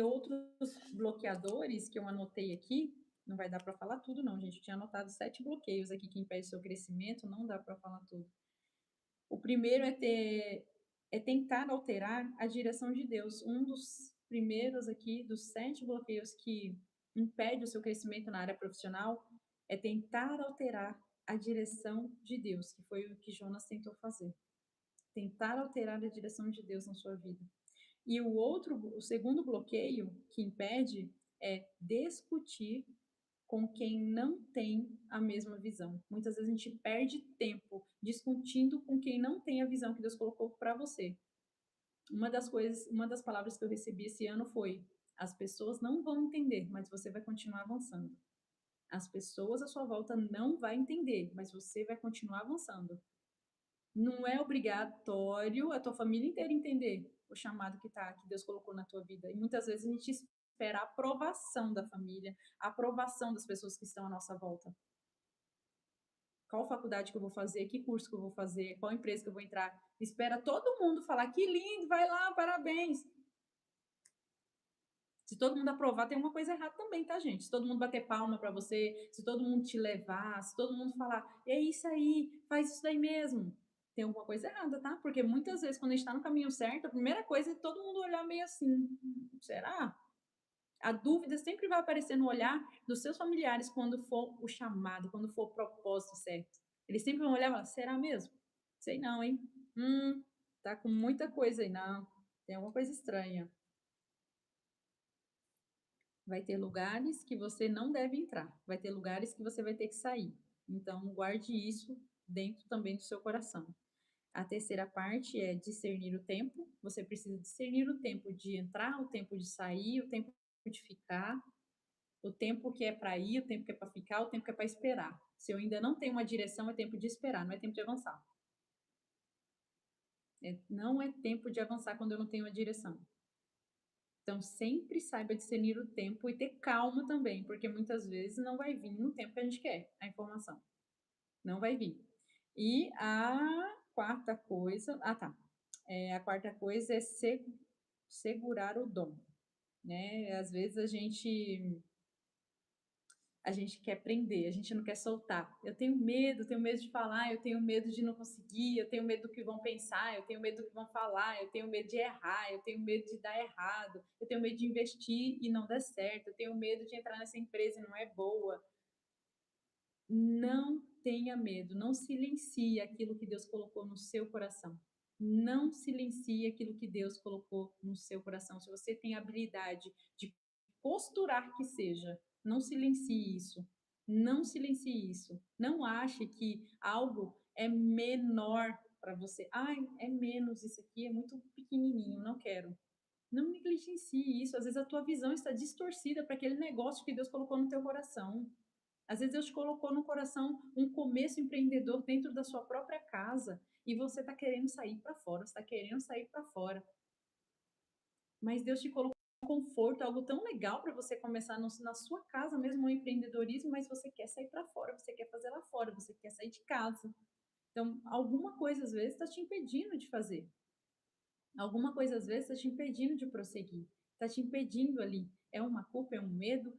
outros bloqueadores que eu anotei aqui, não vai dar para falar tudo não, gente. Eu tinha anotado 7 bloqueios aqui que impedem o seu crescimento, não dá para falar tudo. O primeiro é tentar alterar a direção de Deus. Um dos primeiros aqui, dos 7 bloqueios que impede o seu crescimento na área profissional, é tentar alterar a direção de Deus, que foi o que Jonas tentou fazer. Tentar alterar a direção de Deus na sua vida. E o segundo bloqueio que impede é discutir com quem não tem a mesma visão. Muitas vezes a gente perde tempo discutindo com quem não tem a visão que Deus colocou para você. Uma das palavras que eu recebi esse ano foi: as pessoas não vão entender, mas você vai continuar avançando. As pessoas à sua volta não vão entender, mas você vai continuar avançando. Não é obrigatório a tua família inteira entender o chamado que Deus colocou na tua vida. E muitas vezes a gente espera a aprovação da família, a aprovação das pessoas que estão à nossa volta. Qual faculdade que eu vou fazer, que curso que eu vou fazer, qual empresa que eu vou entrar. Espera todo mundo falar, que lindo, vai lá, parabéns. Se todo mundo aprovar, tem uma coisa errada também, tá, gente? Se todo mundo bater palma para você, se todo mundo te levar, se todo mundo falar, é isso aí, faz isso daí mesmo. tem alguma coisa errada, tá? Porque muitas vezes quando a gente tá no caminho certo, a primeira coisa é todo mundo olhar meio assim: será?". A dúvida sempre vai aparecer no olhar dos seus familiares quando for o chamado, quando for o propósito certo. Eles sempre vão olhar e falar: "Será mesmo? Sei não, hein? Tá com muita coisa aí, não, tem alguma coisa estranha". Vai ter lugares que você não deve entrar, vai ter lugares que você vai ter que sair. Então guarde isso dentro também do seu coração. A terceira parte é discernir o tempo. Você precisa discernir o tempo de entrar, o tempo de sair, o tempo de ficar, o tempo que é para ir, o tempo que é para ficar, o tempo que é para esperar. Se eu ainda não tenho uma direção, é tempo de esperar, não é tempo de avançar. Não é tempo de avançar quando eu não tenho uma direção. Então, sempre saiba discernir o tempo e ter calma também, porque muitas vezes não vai vir no tempo que a gente quer a informação. Não vai vir. E a quarta coisa. Ah, tá. A quarta coisa é segurar o dom, né? Às vezes a gente quer prender, a gente não quer soltar. Eu tenho medo de falar, eu tenho medo de não conseguir, eu tenho medo do que vão pensar, eu tenho medo do que vão falar, eu tenho medo de errar, eu tenho medo de dar errado, eu tenho medo de investir e não dar certo, eu tenho medo de entrar nessa empresa e não é boa. Não tenha medo, não silencie aquilo que Deus colocou no seu coração. Não silencie aquilo que Deus colocou no seu coração. Se você tem habilidade de costurar que seja, não silencie isso. Não silencie isso. Não ache que algo é menor para você. Ai, é menos isso aqui, é muito pequenininho, não quero. Não negligencie isso. Às vezes a tua visão está distorcida para aquele negócio que Deus colocou no teu coração. Às vezes Deus te colocou no coração um começo empreendedor dentro da sua própria casa e você está querendo sair para fora, você está querendo sair para fora. Mas Deus te colocou um conforto, algo tão legal para você começar na sua casa mesmo, um empreendedorismo, mas você quer sair para fora, você quer fazer lá fora, você quer sair de casa. Então, alguma coisa às vezes está te impedindo de fazer. Alguma coisa às vezes está te impedindo de prosseguir. Está te impedindo ali. É uma culpa, é um medo,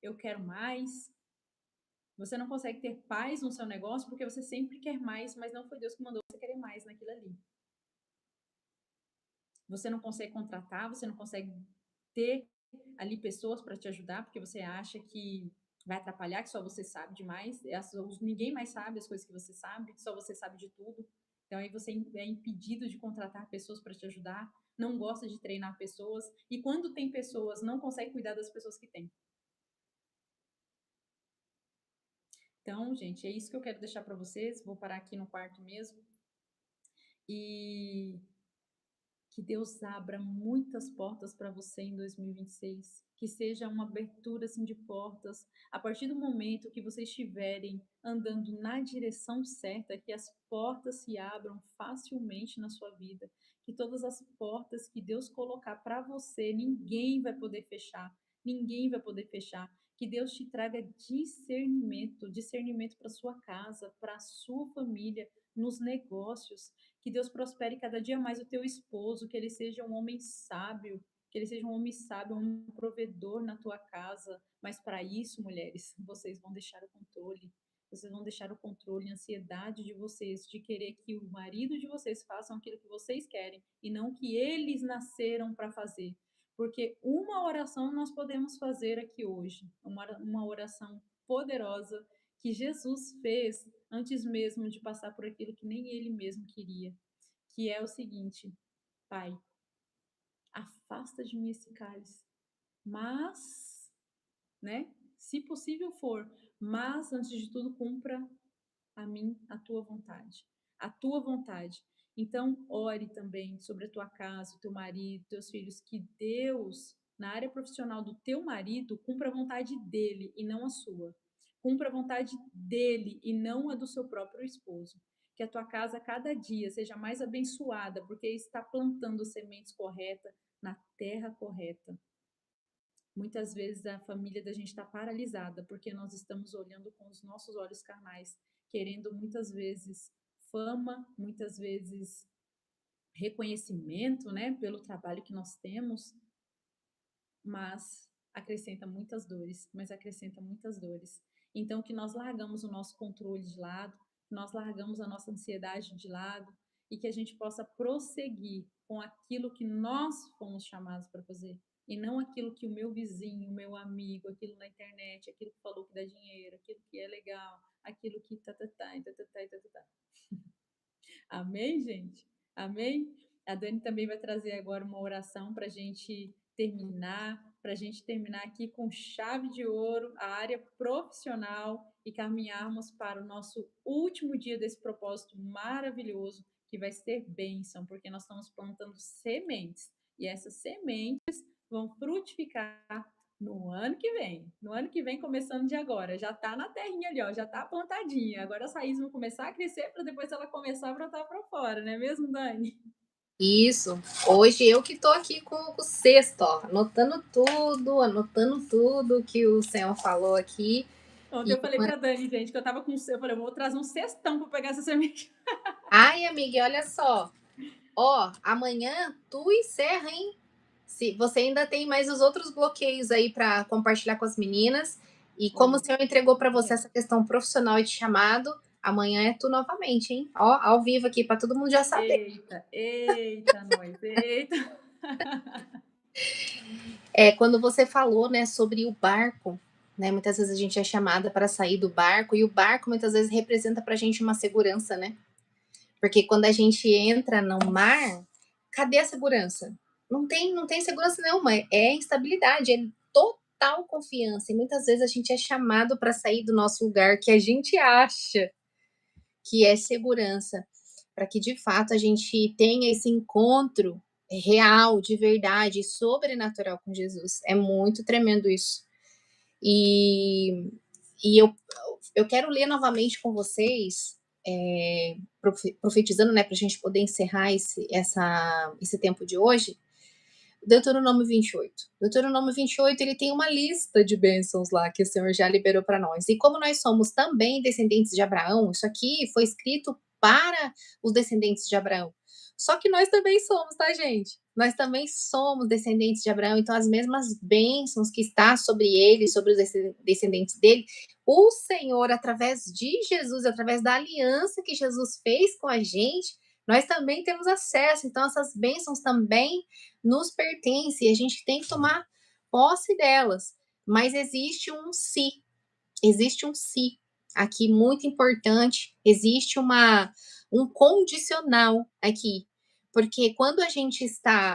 eu quero mais. Você não consegue ter paz no seu negócio porque você sempre quer mais, mas não foi Deus que mandou você querer mais naquilo ali. Você não consegue contratar, você não consegue ter ali pessoas para te ajudar porque você acha que vai atrapalhar, que só você sabe demais, ninguém mais sabe as coisas que você sabe, só você sabe de tudo. Então aí você é impedido de contratar pessoas para te ajudar, não gosta de treinar pessoas e quando tem pessoas, não consegue cuidar das pessoas que tem. Então, gente, é isso que eu quero deixar para vocês. Vou parar aqui no quarto mesmo. E que Deus abra muitas portas para você em 2026, que seja uma abertura assim de portas. A partir do momento que vocês estiverem andando na direção certa, que as portas se abram facilmente na sua vida, que todas as portas que Deus colocar para você, ninguém vai poder fechar. Ninguém vai poder fechar. Que Deus te traga discernimento, discernimento para sua casa, para a sua família, nos negócios, que Deus prospere cada dia mais o teu esposo, que ele seja um homem sábio, que ele seja um homem sábio, um provedor na tua casa. Mas para isso, mulheres, vocês vão deixar o controle. Vocês vão deixar o controle, a ansiedade de vocês, de querer que o marido de vocês façam aquilo que vocês querem e não que eles nasceram para fazer. Porque uma oração nós podemos fazer aqui hoje, uma oração poderosa que Jesus fez antes mesmo de passar por aquilo que nem ele mesmo queria, que é o seguinte: Pai, afasta de mim esse cálice, mas, né, se possível for, mas antes de tudo cumpra a mim a tua vontade, a tua vontade. Então, ore também sobre a tua casa, o teu marido, teus filhos, que Deus, na área profissional do teu marido, cumpra a vontade dele e não a sua. Cumpra a vontade dele e não a do seu próprio esposo. Que a tua casa, cada dia, seja mais abençoada, porque está plantando sementes corretas na terra correta. Muitas vezes a família da gente está paralisada porque nós estamos olhando com os nossos olhos carnais, querendo muitas vezes fama, muitas vezes reconhecimento, né, pelo trabalho que nós temos, mas acrescenta muitas dores, mas acrescenta muitas dores. Então que nós largamos o nosso controle de lado, nós largamos a nossa ansiedade de lado e que a gente possa prosseguir com aquilo que nós fomos chamados para fazer. E não aquilo que o meu vizinho, o meu amigo, aquilo na internet, aquilo que falou que dá dinheiro, aquilo que é legal, aquilo que tá, tá, tá, tá, tá, tá, tá, tá, tá. Amém, gente? Amém? A Dani também vai trazer agora uma oração para a gente terminar aqui com chave de ouro a área profissional e caminharmos para o nosso último dia desse propósito maravilhoso que vai ser bênção, porque nós estamos plantando sementes e essas sementes vão frutificar no ano que vem. No ano que vem, começando de agora. Já tá na terrinha ali, ó. Já tá plantadinha. Agora as raízes vão começar a crescer para depois ela começar a brotar para fora, não é mesmo, Dani? Isso. Hoje eu que tô aqui com o cesto, ó, anotando tudo que o Senhor falou aqui. Ontem E eu falei pra Dani, gente, que eu tava com... Eu falei, eu vou trazer um cestão pra pegar essa semente. Ai, amiga, olha só. Ó, amanhã tu encerra, hein? Se você ainda tem mais os outros bloqueios aí para compartilhar com as meninas. E como o Senhor entregou para você essa questão profissional e de chamado, amanhã é tu novamente, hein? Ó, ao vivo aqui para todo mundo já saber. Eita, nós, eita. Quando você falou, né, sobre o barco, né? Muitas vezes a gente é chamada para sair do barco e o barco muitas vezes representa para a gente uma segurança, né? Porque quando a gente entra no mar, cadê a segurança? Não tem segurança nenhuma, é instabilidade, é total confiança. E muitas vezes a gente é chamado para sair do nosso lugar que a gente acha que é segurança, para que de fato a gente tenha esse encontro real, de verdade, sobrenatural com Jesus. É muito tremendo isso. E, eu quero ler novamente com vocês, profetizando, né, para a gente poder encerrar esse tempo de hoje, Deuteronômio 28. Deuteronômio 28, ele tem uma lista de bênçãos lá que o Senhor já liberou para nós. E como nós somos também descendentes de Abraão, isso aqui foi escrito para os descendentes de Abraão. Só que nós também somos, tá, gente? Nós também somos descendentes de Abraão, então as mesmas bênçãos que está sobre ele, sobre os descendentes dele, o Senhor, através de Jesus, através da aliança que Jesus fez com a gente, nós também temos acesso. Então essas bênçãos também nos pertencem e a gente tem que tomar posse delas. Mas existe um se aqui muito importante, existe um condicional aqui, porque quando a gente está,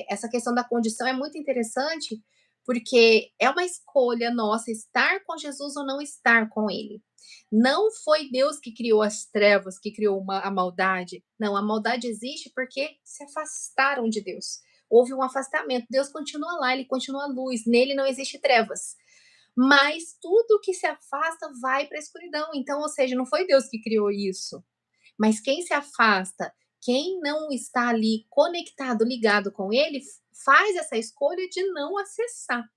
essa questão da condição é muito interessante, porque é uma escolha nossa estar com Jesus ou não estar com ele. Não foi Deus que criou as trevas, que criou a maldade. Não, a maldade existe porque se afastaram de Deus. Houve um afastamento. Deus continua lá, ele continua luz. Nele não existe trevas. Mas tudo que se afasta vai para a escuridão. Então, ou seja, não foi Deus que criou isso. Mas quem se afasta, quem não está ali conectado, ligado com ele, faz essa escolha de não acessar.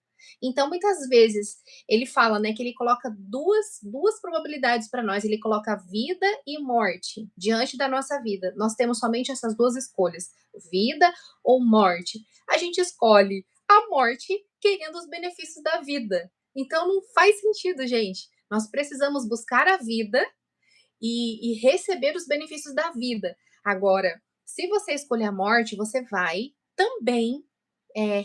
Então, muitas vezes, ele fala, né, que ele coloca duas probabilidades para nós. Ele coloca vida e morte diante da nossa vida. Nós temos somente essas duas escolhas, vida ou morte. A gente escolhe a morte querendo os benefícios da vida. Então, não faz sentido, gente. Nós precisamos buscar a vida e receber os benefícios da vida. Agora, se você escolher a morte, você vai também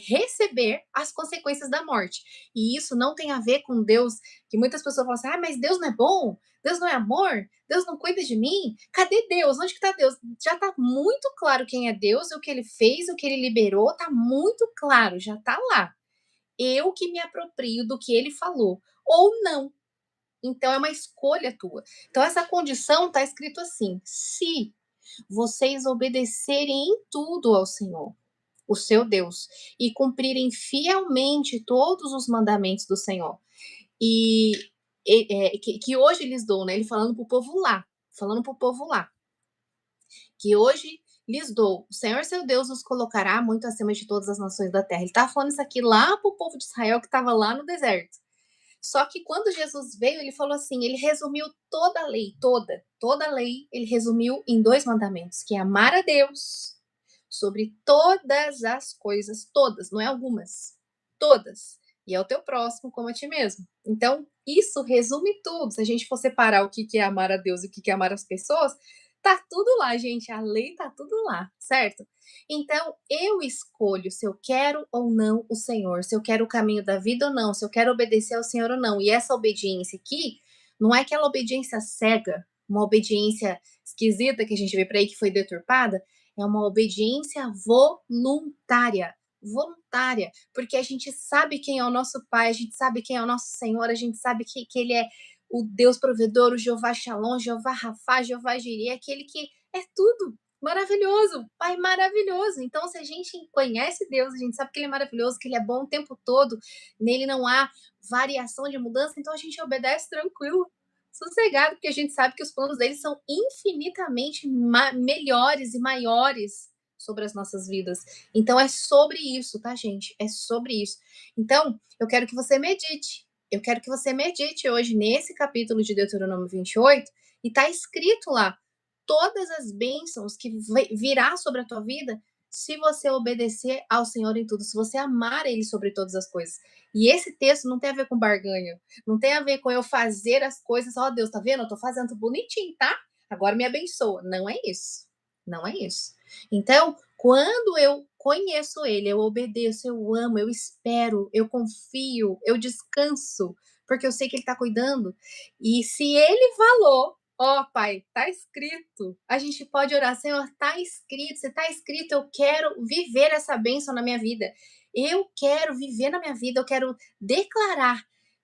receber as consequências da morte. E isso não tem a ver com Deus, que muitas pessoas falam assim, ah, mas Deus não é bom? Deus não é amor? Deus não cuida de mim? Cadê Deus? Onde que está Deus? Já está muito claro quem é Deus, o que ele fez, o que ele liberou, está muito claro, já está lá. Eu que me aproprio do que ele falou, ou não. Então é uma escolha tua. Então essa condição está escrito assim: se vocês obedecerem em tudo ao Senhor, o seu Deus, e cumprirem fielmente todos os mandamentos do Senhor, e que hoje lhes dou, né? Ele falando para o povo lá, que hoje lhes dou, o Senhor seu Deus nos colocará muito acima de todas as nações da terra. Ele estava falando isso aqui lá para o povo de Israel que estava lá no deserto. Só que quando Jesus veio, ele falou assim, ele resumiu toda a lei, toda a lei, ele resumiu em 2 mandamentos, que é amar a Deus sobre todas as coisas, todas, não é algumas, todas. e ao teu próximo como a ti mesmo. Então, isso resume tudo. Se a gente for separar o que é amar a Deus e o que é amar as pessoas, tá tudo lá, gente. A lei tá tudo lá, certo? Então, eu escolho se eu quero ou não o Senhor, se eu quero o caminho da vida ou não, se eu quero obedecer ao Senhor ou não. E essa obediência aqui não é aquela obediência cega, uma obediência esquisita que a gente vê por aí que foi deturpada, é uma obediência voluntária. Voluntária, porque a gente sabe quem é o nosso Pai, a gente sabe quem é o nosso Senhor, a gente sabe que Ele é o Deus provedor, o Jeová Shalom, Jeová Rafá, Jeová Jireh, aquele que é tudo maravilhoso, Pai maravilhoso. Então, se a gente conhece Deus, a gente sabe que Ele é maravilhoso, que Ele é bom o tempo todo, nele não há variação de mudança, então a gente obedece tranquilo, sossegado, porque a gente sabe que os planos dele são infinitamente melhores e maiores sobre as nossas vidas. Então é sobre isso, tá, gente? É sobre isso. Então, eu quero que você medite. Eu quero que você medite hoje nesse capítulo de Deuteronômio 28, e tá escrito lá todas as bênçãos que virá sobre a tua vida se você obedecer ao Senhor em tudo, se você amar Ele sobre todas as coisas. E esse texto não tem a ver com barganha, não tem a ver com eu fazer as coisas, ó Deus, tá vendo? Eu tô fazendo bonitinho, tá? Agora me abençoa. Não é isso. Não é isso. Então, quando eu conheço Ele, eu obedeço, eu amo, eu espero, eu confio, eu descanso, porque eu sei que Ele está cuidando. E se Ele falou, ó Pai, tá escrito, a gente pode orar, Senhor, tá escrito, se tá escrito, eu quero viver essa bênção na minha vida. Eu quero viver na minha vida, eu quero declarar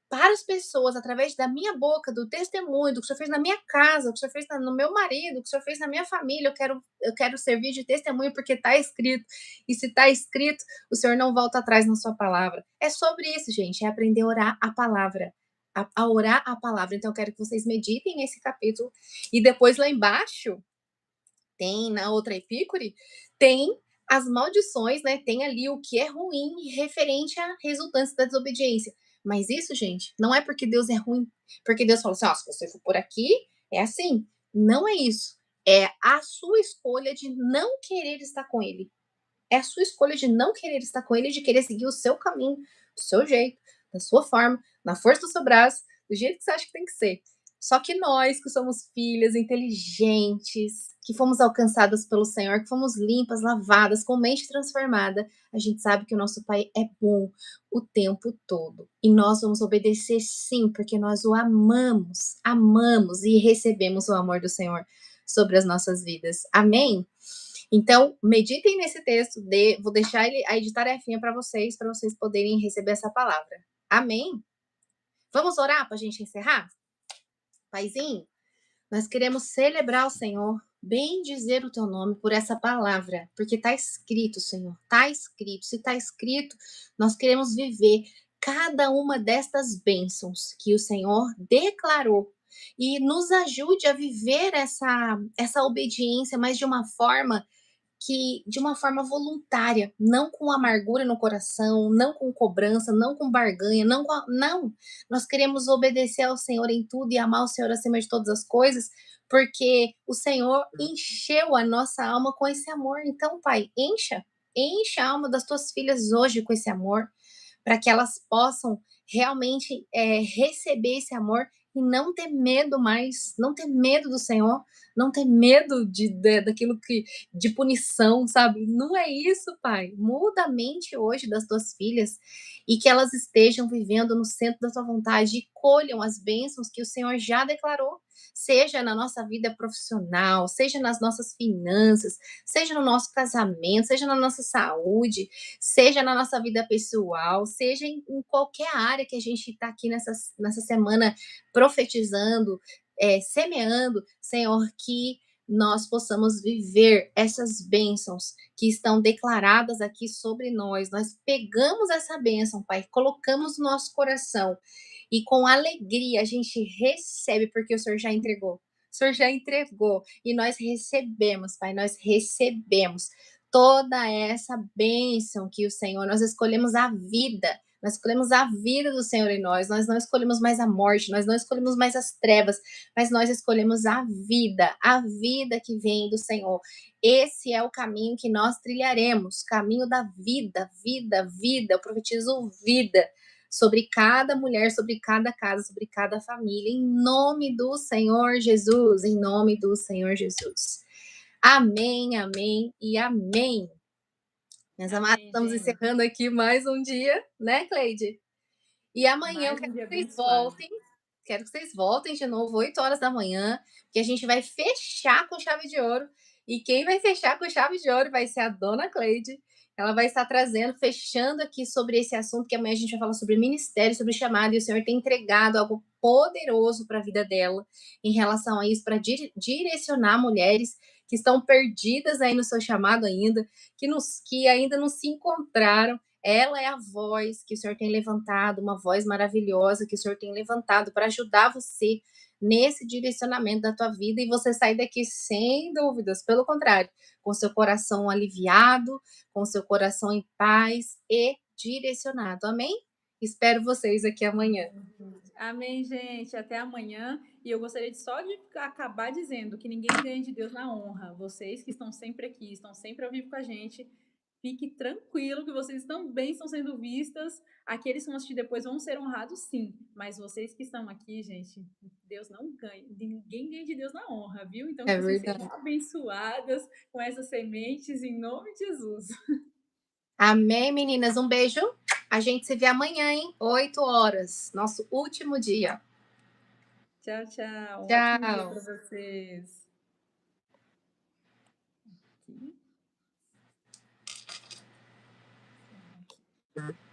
para as pessoas, através da minha boca, do testemunho, do que o Senhor fez na minha casa, do que o Senhor fez no meu marido, do que o Senhor fez na minha família, eu quero servir de testemunho porque está escrito. E se está escrito, o Senhor não volta atrás na sua palavra. É sobre isso, gente, é aprender a orar a palavra. A orar a palavra. Então, eu quero que vocês meditem nesse capítulo. E depois, lá embaixo, tem na outra epícore, tem as maldições, né? Tem ali o que é ruim referente a resultantes da desobediência. Mas isso, gente, não é porque Deus é ruim, porque Deus falou assim: ó, se você for por aqui, é assim. Não é isso. É a sua escolha de não querer estar com Ele. É a sua escolha de não querer estar com Ele, de querer seguir o seu caminho, do seu jeito, da sua forma, na força do seu braço, do jeito que você acha que tem que ser. Só que nós, que somos filhas inteligentes, que fomos alcançadas pelo Senhor, que fomos limpas, lavadas, com mente transformada, a gente sabe que o nosso Pai é bom o tempo todo. E nós vamos obedecer sim, porque nós o amamos, amamos e recebemos o amor do Senhor sobre as nossas vidas. Amém? Então, meditem nesse texto, vou deixar aí de tarefinha para vocês poderem receber essa palavra. Amém? Vamos orar para a gente encerrar? Paizinho, nós queremos celebrar o Senhor, bem dizer o teu nome por essa palavra, porque está escrito, Senhor, está escrito. Se está escrito, nós queremos viver cada uma destas bênçãos que o Senhor declarou e nos ajude a viver essa obediência, mas de uma forma voluntária, não com amargura no coração, não com cobrança, não com barganha, não. Nós queremos obedecer ao Senhor em tudo e amar o Senhor acima de todas as coisas, porque o Senhor encheu a nossa alma com esse amor. Então, Pai, encha a alma das tuas filhas hoje com esse amor, para que elas possam realmente receber esse amor e não ter medo mais, não ter medo do Senhor, não ter medo daquilo de punição, sabe? Não é isso, Pai. Muda a mente hoje das tuas filhas e que elas estejam vivendo no centro da tua vontade e colham as bênçãos que o Senhor já declarou, seja na nossa vida profissional, seja nas nossas finanças, seja no nosso casamento, seja na nossa saúde, seja na nossa vida pessoal, seja em qualquer área que a gente está aqui nessa semana profetizando, semeando, Senhor, que nós possamos viver essas bênçãos que estão declaradas aqui sobre nós. Nós pegamos essa bênção, Pai, colocamos no nosso coração e com alegria a gente recebe, porque o Senhor já entregou. O Senhor já entregou e nós recebemos, Pai, nós recebemos toda essa bênção que o Senhor, nós escolhemos a vida. Nós escolhemos a vida do Senhor em nós não escolhemos mais a morte, nós não escolhemos mais as trevas, mas nós escolhemos a vida que vem do Senhor. Esse é o caminho que nós trilharemos, caminho da vida, vida, vida. Eu profetizo vida sobre cada mulher, sobre cada casa, sobre cada família, em nome do Senhor Jesus, em nome do Senhor Jesus. Amém, amém e amém. Minhas amadas, Amém, estamos gente. encerrando aqui mais um dia, né, Cleide? E amanhã eu Mais quero um dia que vocês abençoado. voltem. Quero que vocês voltem de novo, 8 horas da manhã, que a gente vai fechar com chave de ouro. E quem vai fechar com chave de ouro vai ser a dona Cleide. Ela vai estar trazendo, fechando aqui sobre esse assunto, que amanhã a gente vai falar sobre ministério, sobre chamado, e o Senhor tem entregado algo poderoso para a vida dela em relação a isso, para direcionar mulheres que estão perdidas aí no seu chamado ainda, que ainda não se encontraram. Ela é a voz que o Senhor tem levantado, uma voz maravilhosa que o Senhor tem levantado para ajudar você nesse direcionamento da tua vida, e você sair daqui sem dúvidas, pelo contrário, com seu coração aliviado, com seu coração em paz e direcionado. Amém? Espero vocês aqui amanhã. Amém, gente. Até amanhã. E eu gostaria só de acabar dizendo que ninguém ganha de Deus na honra. Vocês que estão sempre aqui, estão sempre ao vivo com a gente, fique tranquilo que vocês também estão sendo vistas. Aqueles que vão assistir depois vão ser honrados, sim. Mas vocês que estão aqui, gente, Deus não ganha. Ninguém ganha de Deus na honra, viu? Então, É que vocês sejam verdade. abençoadas com essas sementes em nome de Jesus. Amém, meninas. Um beijo. A gente se vê amanhã, hein? 8 horas. Nosso último dia. Tchau, tchau. Um ótimo dia Tchau. para vocês. Aqui.